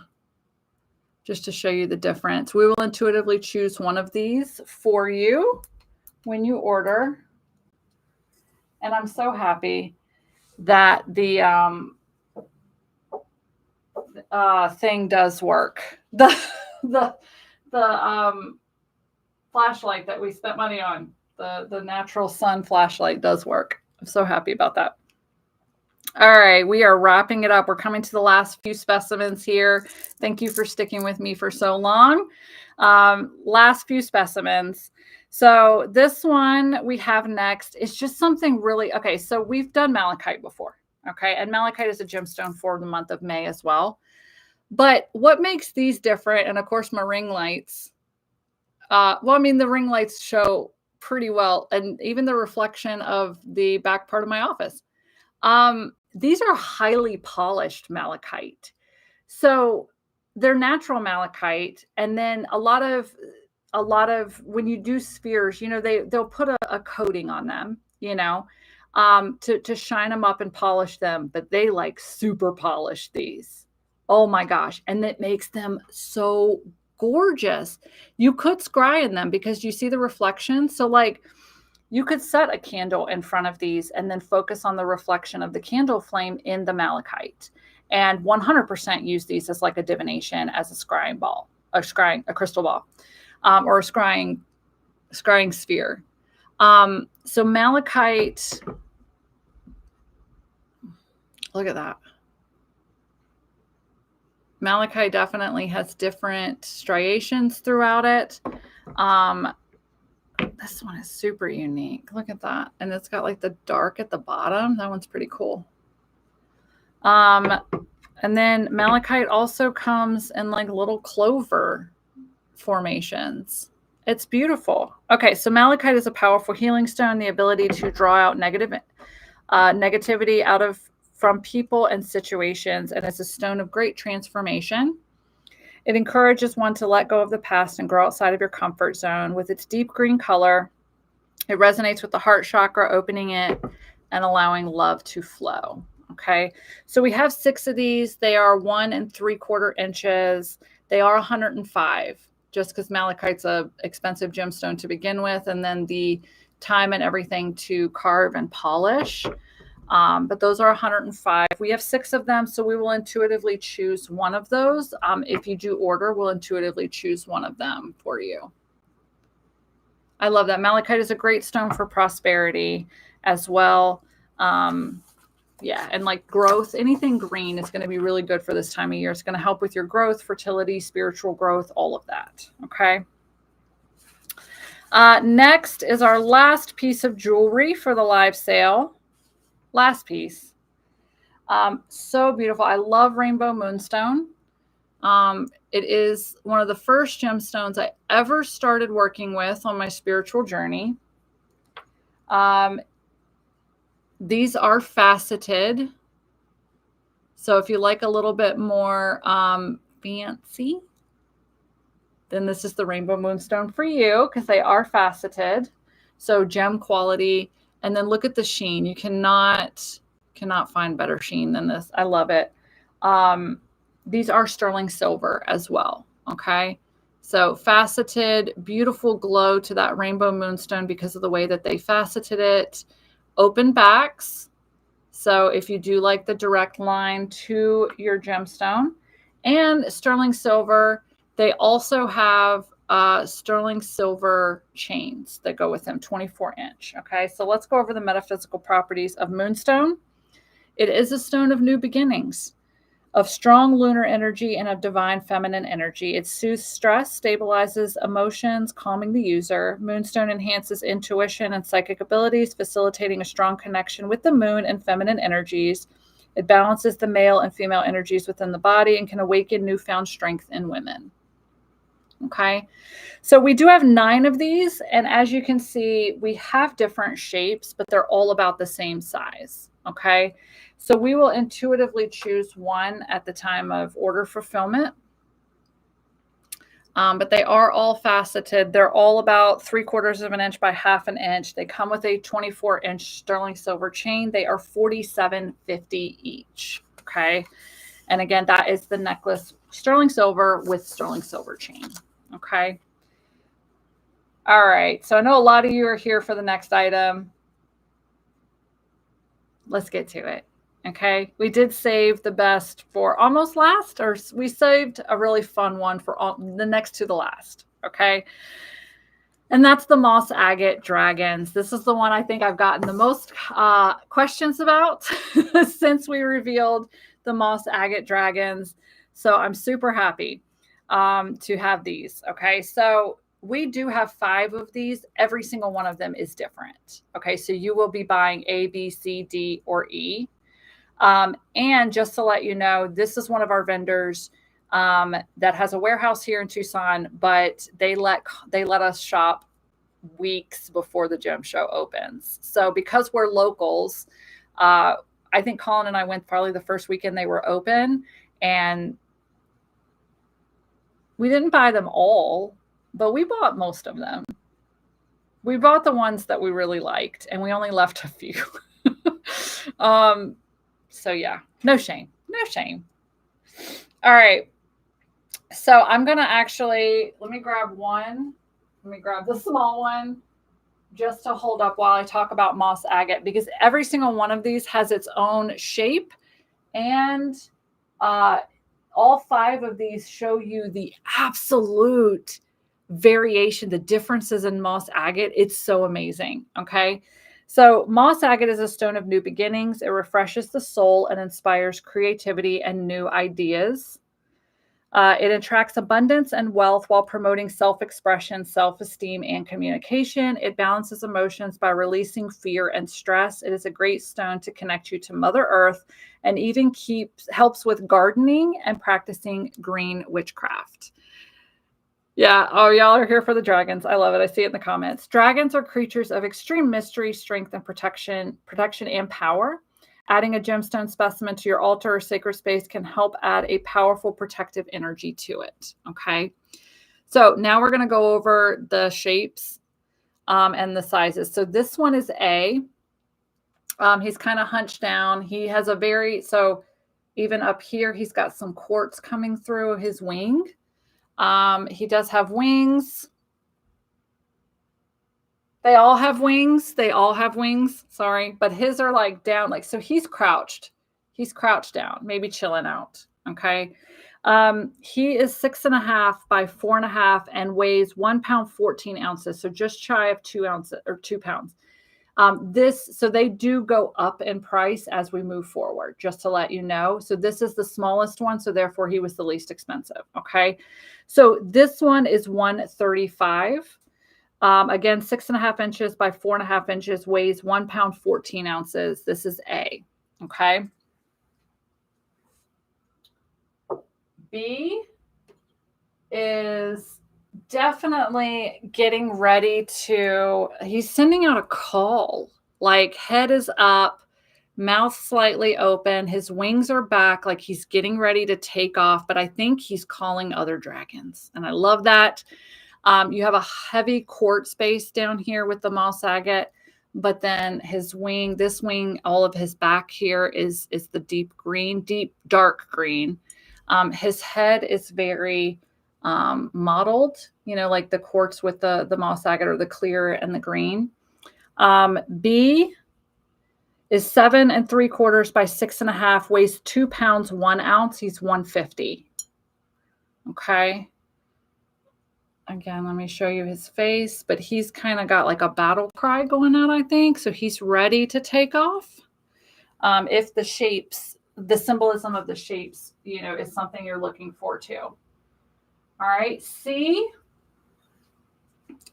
Speaker 1: Just to show you the difference. We will intuitively choose one of these for you when you order. And I'm so happy that the thing does work. The flashlight that we spent money on, the natural sun flashlight does work. I'm so happy about that. All right, we are wrapping it up. We're coming to the last few specimens here. Thank you for sticking with me for so long. Last few specimens. So this one we have next is just something really, okay, so we've done malachite before, okay? And malachite is a gemstone for the month of May as well. But what makes these different, and of course my ring lights, the ring lights show pretty well, and even the reflection of the back part of my office. These are highly polished malachite. So they're natural malachite. And then a lot of when you do spheres, they'll put a coating on them, to shine them up and polish them, but they like super polish these. Oh my gosh. And it makes them so gorgeous. You could scry in them because you see the reflection. So like, you could set a candle in front of these and then focus on the reflection of the candle flame in the malachite, and 100% use these as like a divination, as a scrying ball, a crystal ball, or a scrying sphere. So malachite, look at that. Malachite definitely has different striations throughout it. This one is super unique. Look at that. And it's got like the dark at the bottom. That one's pretty cool. And then malachite also comes in like little clover formations. It's beautiful. Okay, so malachite is a powerful healing stone, the ability to draw out negativity from people and situations, and it's a stone of great transformation. It encourages one to let go of the past and grow outside of your comfort zone. With its deep green color, it resonates with the heart chakra, opening it and allowing love to flow. Okay, so we have 6 of these. They are 1 3/4 inches. They are $105, just because malachite's a expensive gemstone to begin with, and then the time and everything to carve and polish. But those are $105. We have 6 of them, so we will intuitively choose one of those. If you do order, we'll intuitively choose one of them for you. I love that. Malachite is a great stone for prosperity as well. Yeah, and like growth, anything green is going to be really good for this time of year. It's going to help with your growth, fertility, spiritual growth, all of that. Okay. Next is our last piece of jewelry for the live sale. Last piece. So beautiful. I love rainbow moonstone. It is one of the first gemstones I ever started working with on my spiritual journey. These are faceted. So if you like a little bit more fancy, then this is the rainbow moonstone for you, because they are faceted. So gem quality. And then look at the sheen. You cannot find better sheen than this. I love it. These are sterling silver as well. Okay. So faceted, beautiful glow to that rainbow moonstone because of the way that they faceted it. Open backs. So if you do like the direct line to your gemstone, and sterling silver, they also have sterling silver chains that go with them, 24-inch. Okay, so let's go over the metaphysical properties of moonstone. It is a stone of new beginnings, of strong lunar energy and of divine feminine energy. It soothes stress, stabilizes emotions, calming the user. Moonstone enhances intuition and psychic abilities, facilitating a strong connection with the moon and feminine energies. It balances the male and female energies within the body and can awaken newfound strength in women. Okay, so we do have 9 of these, and as you can see, we have different shapes, but they're all about the same size. Okay, so we will intuitively choose one at the time of order fulfillment. But they are all faceted. They're all about 3/4 of an inch by 1/2 inch. They come with a 24-inch sterling silver chain. They are $47.50 each. Okay, and again, that is the necklace, sterling silver with sterling silver chain. Okay. All right. So I know a lot of you are here for the next item. Let's get to it. Okay. We did save the best for almost last, or we saved a really fun one for the next to the last. Okay. And that's the moss agate dragons. This is the one I think I've gotten the most questions about since we revealed the moss agate dragons. So I'm super happy to have these. Okay, so we do have 5 of these. Every single one of them is different. Okay, so you will be buying A, B, C, D, or E. And just to let you know, this is one of our vendors that has a warehouse here in Tucson, but they let us shop weeks before the gem show opens. So because we're locals, I think Colin and I went probably the first weekend they were open, and we didn't buy them all, but we bought most of them. We bought the ones that we really liked, and we only left a few. So yeah, no shame. All right. So I'm going to actually, let me grab one. Let me grab the small one just to hold up while I talk about moss agate, because every single one of these has its own shape, and all 5 of these show you the absolute variation, the differences in moss agate. It's so amazing. Okay. So moss agate is a stone of new beginnings. It refreshes the soul and inspires creativity and new ideas. It attracts abundance and wealth while promoting self-expression, self-esteem, and communication. It balances emotions by releasing fear and stress. It is a great stone to connect you to Mother Earth, and even helps with gardening and practicing green witchcraft. Yeah. Oh, y'all are here for the dragons. I love it. I see it in the comments. Dragons are creatures of extreme mystery, strength, and protection, and power. Adding a gemstone specimen to your altar or sacred space can help add a powerful protective energy to it. Okay. So now we're going to go over the shapes and the sizes. So this one is A. He's kind of hunched down. He has so even up here, he's got some quartz coming through his wing. He does have wings. They all have wings. Sorry. But his are like down, so he's crouched. He's crouched down, maybe chilling out. Okay. He is 6.5 by 4.5 and weighs 1 pound, 14 ounces. So just shy of 2 ounces or 2 pounds. So they do go up in price as we move forward, just to let you know. So this is the smallest one. So therefore he was the least expensive. Okay. So this one is $135. Again, 6.5 inches by 4.5 inches, weighs 1 pound, 14 ounces. This is A. Okay. B is definitely getting ready he's sending out a call, head is up, mouth slightly open. His wings are back, he's getting ready to take off, but I think he's calling other dragons. And I love that. You have a heavy quartz base down here with the moss agate, but then his wing, this wing, all of his back here is the deep green, deep dark green. His head is very mottled, you know, like the quartz with the moss agate, or the clear and the green. B is 7 3/4 by 6.5, weighs 2 pounds 1 ounce. He's 150. Okay. Again, let me show you his face, but he's kind of got like a battle cry going on, I think. So he's ready to take off. If the shapes, the symbolism of the shapes, you know, is something you're looking for too. All right. C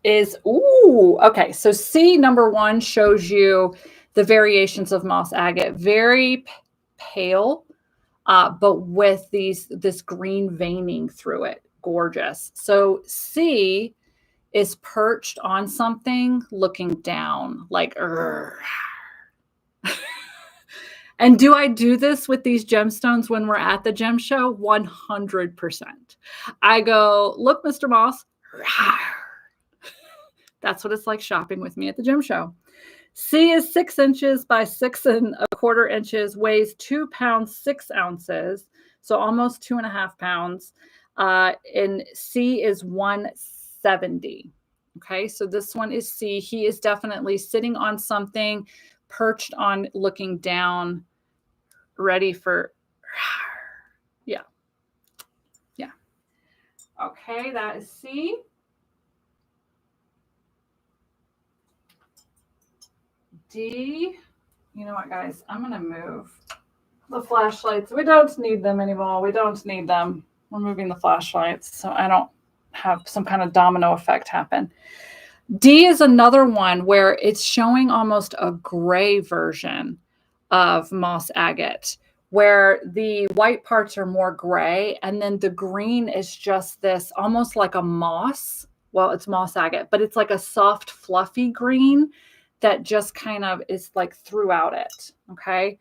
Speaker 1: is, ooh, okay. So C, number 1, shows you the variations of moss agate, very pale, but with this green veining through it. Gorgeous. So C is perched on something looking down, like, and do I do this with these gemstones when we're at the gem show? 100%. I go, look, Mr. Moss. That's what it's like shopping with me at the gem show. C is 6 inches by 6 1/4 inches, weighs 2 pounds 6 ounces, so almost 2.5 pounds. And C is 170. Okay, so this one is C. He is definitely sitting on something, perched on, looking down, ready for, yeah. Yeah. Okay, that is C. D, you know what, guys? I'm going to move the flashlights. We don't need them anymore. We don't need them. We're moving the flashlights so I don't have some kind of domino effect happen. D is another one where it's showing almost a gray version of moss agate, where the white parts are more gray, and then the green is just this almost like a moss. Well, it's moss agate, but it's like a soft, fluffy green that just kind of is like throughout it. Okay.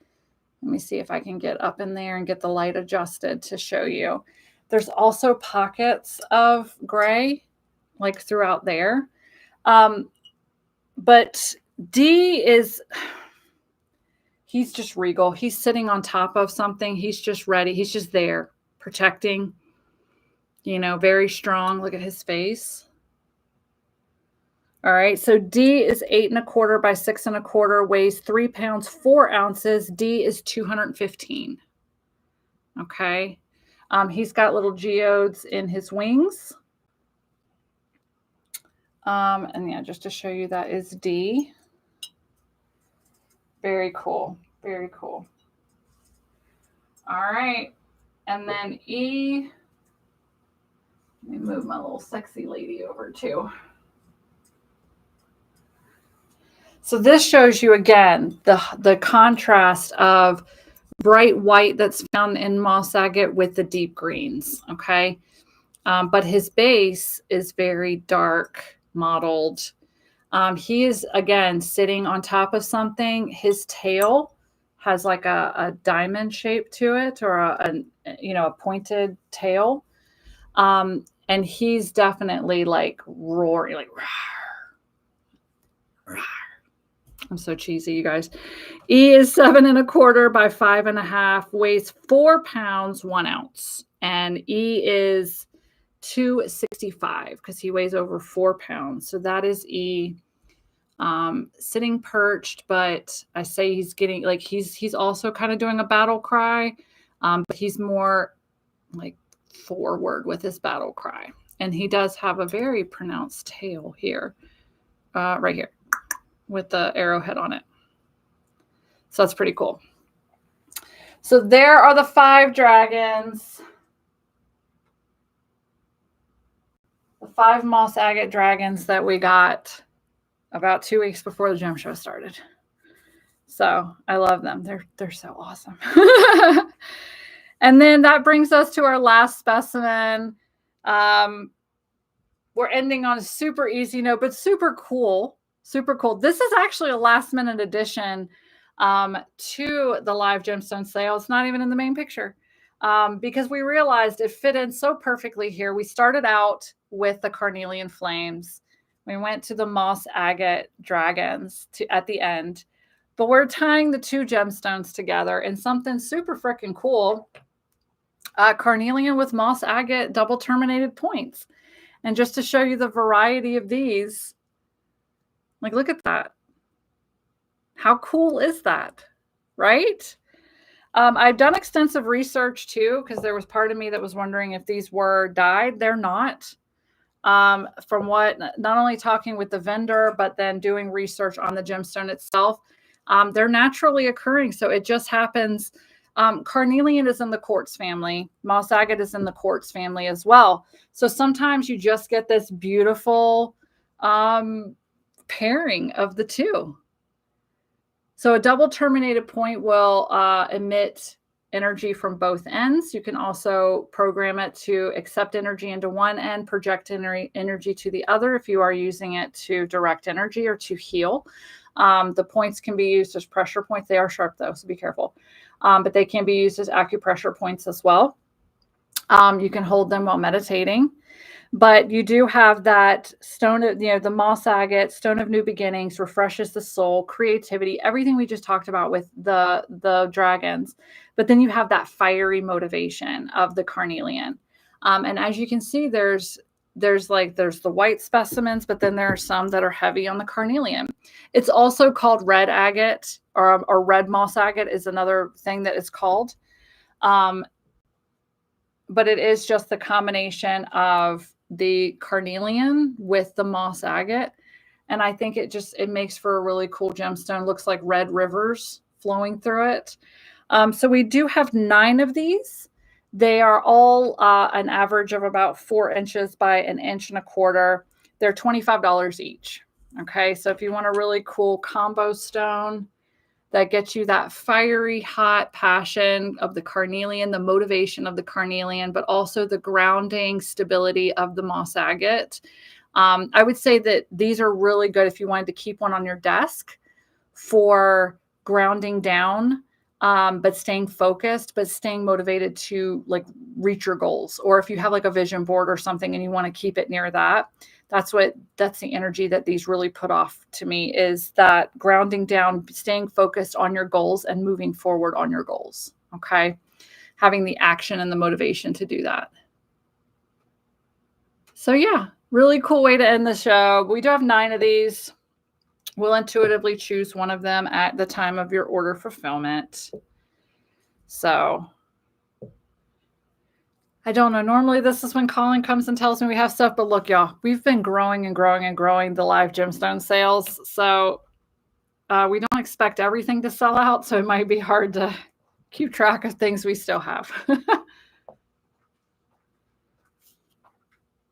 Speaker 1: Let me see if I can get up in there and get the light adjusted to show you. There's also pockets of gray like throughout there. But D is, he's just regal. He's sitting on top of something. He's just ready. He's just there protecting, you know, very strong. Look at his face. All right, so D is 8 1/4 by 6 1/4, weighs 3 pounds 4 ounces. D is 215. Okay, he's got little geodes in his wings. And yeah, just to show you, that is D. Very cool, very cool. All right, and then E. Let me move my little sexy lady over too. So this shows you again the contrast of bright white that's found in moss agate with the deep greens. Okay, but his base is very dark, mottled. He is again sitting on top of something. His tail has like a diamond shape to it, or a pointed tail. And he's definitely like roaring, like rawr, rawr. I'm so cheesy, you guys. E is 7 1/4 by 5 1/2, weighs 4 pounds 1 ounce. And E is 265 because he weighs over 4 pounds. So that is E. Sitting perched, but I say he's getting like he's also kind of doing a battle cry, but he's more like forward with his battle cry. And he does have a very pronounced tail here, right here, with the arrowhead on it. So that's pretty cool. So there are the 5 dragons. The 5 moss agate dragons that we got about 2 weeks before the gem show started. So I love them. They're so awesome. And then that brings us to our last specimen. We're ending on a super easy note, but super cool. Super cool. This is actually a last minute addition to the live gemstone sale. It's not even in the main picture because we realized it fit in so perfectly here. We started out with the Carnelian flames. We went to the moss agate dragons at the end, but we're tying the two gemstones together in something super freaking cool. Carnelian with moss agate double terminated points. And just to show you the variety of these, like, look at that. How cool is that? Right? I've done extensive research too, because there was part of me that was wondering if these were dyed. They're not. From what, not only talking with the vendor, but then doing research on the gemstone itself, they're naturally occurring. So it just happens. Carnelian is in the quartz family. Moss agate is in the quartz family as well. So sometimes you just get this beautiful pairing of the two. So a double terminated point will emit energy from both ends. You can also program it to accept energy into one end, project energy to the other if you are using it to direct energy or to heal. The points can be used as pressure points. They are sharp though, so be careful. But they can be used as acupressure points as well. You can hold them while meditating. But you do have that stone of, the moss agate, stone of new beginnings, refreshes the soul, creativity, everything we just talked about with the dragons. But then you have that fiery motivation of the carnelian. And as you can see, there's the white specimens, but then there are some that are heavy on the carnelian. It's also called red agate, or red moss agate is another thing that it's called. But it is just the combination of the carnelian with the moss agate. And I think it makes for a really cool gemstone. Looks like red rivers flowing through it. So we do have 9 of these. They are all an average of about 4 inches by 1.25 inches. They're $25 each. Okay, so if you want a really cool combo stone that gets you that fiery, hot passion of the carnelian, the motivation of the carnelian, but also the grounding stability of the moss agate. I would say that these are really good if you wanted to keep one on your desk for grounding down, but staying focused, but staying motivated to like reach your goals. Or if you have like a vision board or something and you want to keep it near that, that's the energy that these really put off to me, is that grounding down, staying focused on your goals and moving forward on your goals. Okay. Having the action and the motivation to do that. So yeah, really cool way to end the show. We do have 9 of these. We'll intuitively choose one of them at the time of your order fulfillment. So I don't know. Normally this is when Colin comes and tells me we have stuff, but look, y'all, we've been growing and growing and growing the live gemstone sales. So we don't expect everything to sell out. So it might be hard to keep track of things we still have.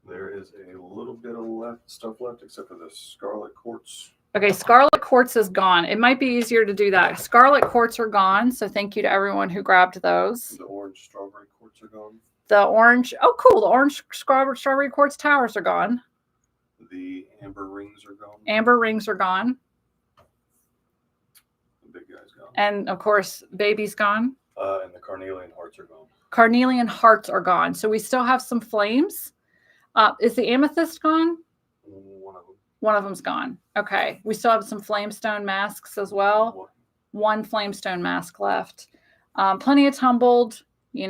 Speaker 2: There is a little bit of stuff left, except for the Scarlet Quartz.
Speaker 1: Okay, Scarlet Quartz is gone. It might be easier to do that. Scarlet Quartz are gone. So thank you to everyone who grabbed those.
Speaker 2: The orange strawberry quartz are gone.
Speaker 1: The orange, oh cool, the orange strawberry quartz towers are gone.
Speaker 2: The amber rings are gone.
Speaker 1: Amber rings are gone.
Speaker 2: The big guy's gone.
Speaker 1: And of course, baby's gone.
Speaker 2: And the carnelian hearts are gone.
Speaker 1: Carnelian hearts are gone. So we still have some flames. Is the amethyst gone?
Speaker 2: One of them.
Speaker 1: One of them's gone. Okay. We still have some Flamestone masks as well. One Flamestone mask left. Plenty of tumbled. We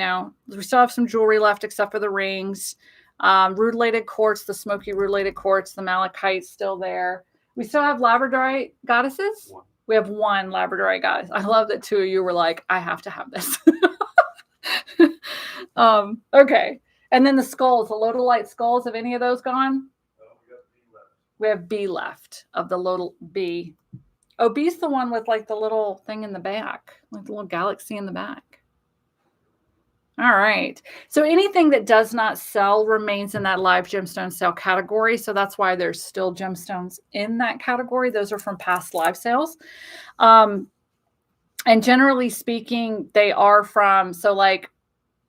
Speaker 1: still have some jewelry left except for the rings. Rutilated quartz, the Smoky rutilated quartz, the Malachite still there. We still have labradorite goddesses.
Speaker 2: One.
Speaker 1: We have 1 labradorite goddess. I love that 2 of you were like, I have to have this. Okay. And then the skulls, the lodolite skulls, have any of those gone?
Speaker 2: No, we got B left.
Speaker 1: We have B left of the Lodol B. Oh, B's the one with like the little thing in the back, like the little galaxy in the back. All right. So anything that does not sell remains in that live gemstone sale category. So that's why there's still gemstones in that category. Those are from past live sales. And generally speaking, they are from, so like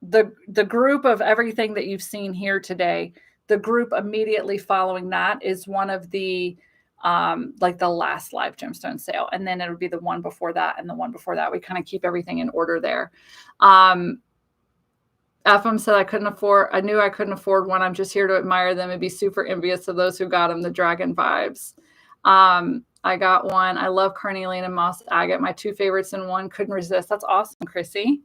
Speaker 1: the group of everything that you've seen here today, the group immediately following that is one of the like the last live gemstone sale. And then it would be the one before that and the one before that. We kind of keep everything in order there. FM said I knew I couldn't afford one. I'm just here to admire them and be super envious of those who got them. The dragon vibes. I got one. I love Carnelian and Moss Agate. My two favorites in one. Couldn't resist. That's awesome, Chrissy.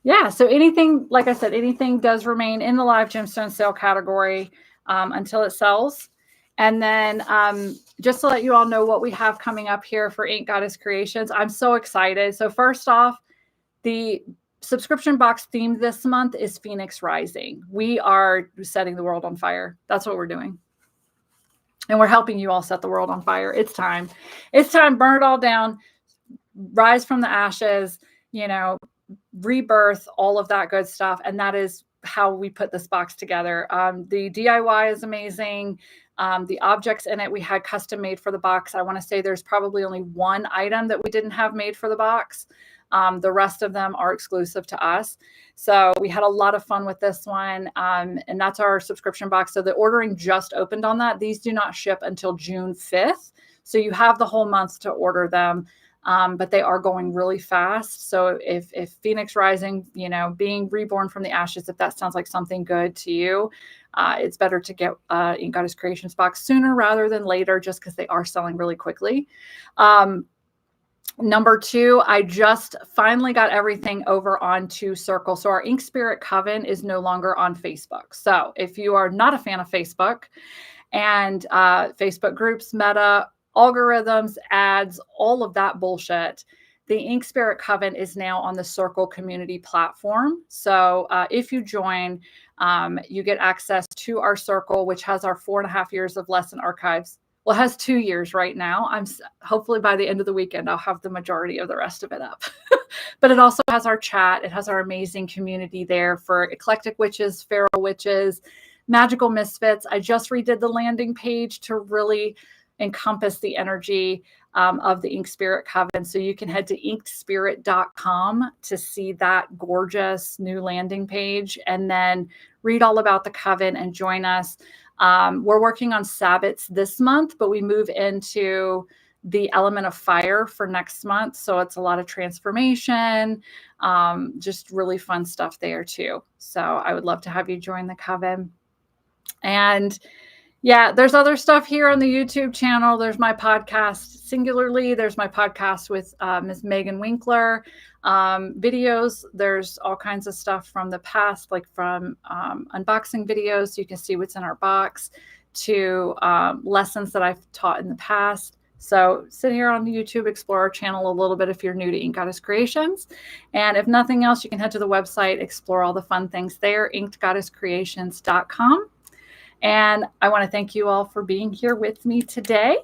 Speaker 1: Yeah. So anything, like I said, anything does remain in the live gemstone sale category until it sells. And then just to let you all know what we have coming up here for Ink Goddess Creations, I'm so excited. So first off, the subscription box theme this month is Phoenix Rising. We are setting the world on fire. That's what we're doing. And we're helping you all set the world on fire. It's time. It's time. Burn it all down. Rise from the ashes, you know, rebirth, all of that good stuff. And that is how we put this box together. The DIY is amazing. The objects in it, we had custom made for the box. I want to say there's probably only one item that we didn't have made for the box. The rest of them are exclusive to us. So we had a lot of fun with this one. And that's our subscription box. So the ordering just opened on that. These do not ship until June 5th. So you have the whole month to order them. But they are going really fast. So if Phoenix Rising, you know, being reborn from the ashes, if that sounds like something good to you, it's better to get Ink Goddess Creations box sooner rather than later, just because they are selling really quickly. Number two, I just finally got everything over onto Circle. So our Ink Spirit Coven is no longer on Facebook. So if you are not a fan of Facebook and Facebook groups, Meta, algorithms, ads, all of that bullshit, the Ink Spirit Coven is now on the Circle community platform. So if you join, you get access to our Circle, which has our 4.5 years of lesson archives. Well, it has 2 years right now. Hopefully by the end of the weekend, I'll have the majority of the rest of it up. But it also has our chat. It has our amazing community there for eclectic witches, feral witches, magical misfits. I just redid the landing page to really encompass the energy of the Ink Spirit Coven. So you can head to inkspirit.com to see that gorgeous new landing page and then read all about the coven and join us. We're working on Sabbats this month, but we move into the element of fire for next month. So it's a lot of transformation, just really fun stuff there too. So I would love to have you join the coven. And yeah, there's other stuff here on the YouTube channel. There's my podcast singularly. There's my podcast with Ms. Megan Winkler. Videos, there's all kinds of stuff from the past, like from unboxing videos, so you can see what's in our box, to lessons that I've taught in the past. So sit here on YouTube, explore our channel a little bit if you're new to Ink Goddess Creations. And if nothing else, you can head to the website, explore all the fun things there, inkedgoddesscreations.com. And I want to thank you all for being here with me today.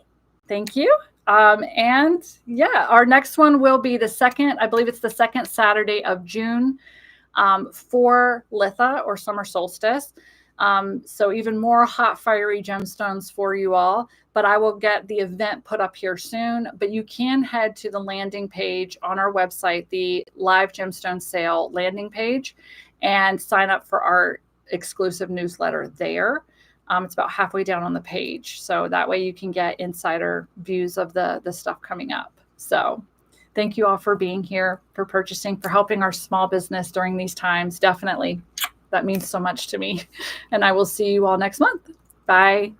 Speaker 1: Thank you. And yeah, our next one will be the second, I believe it's the second Saturday of June for Litha or summer solstice. So even more hot, fiery gemstones for you all, but I will get the event put up here soon. But you can head to the landing page on our website, the Live Gemstone Sale landing page, and sign up for our exclusive newsletter there. It's about halfway down on the page. So that way you can get insider views of the stuff coming up. So thank you all for being here, for purchasing, for helping our small business during these times. Definitely. That means so much to me. And I will see you all next month. Bye.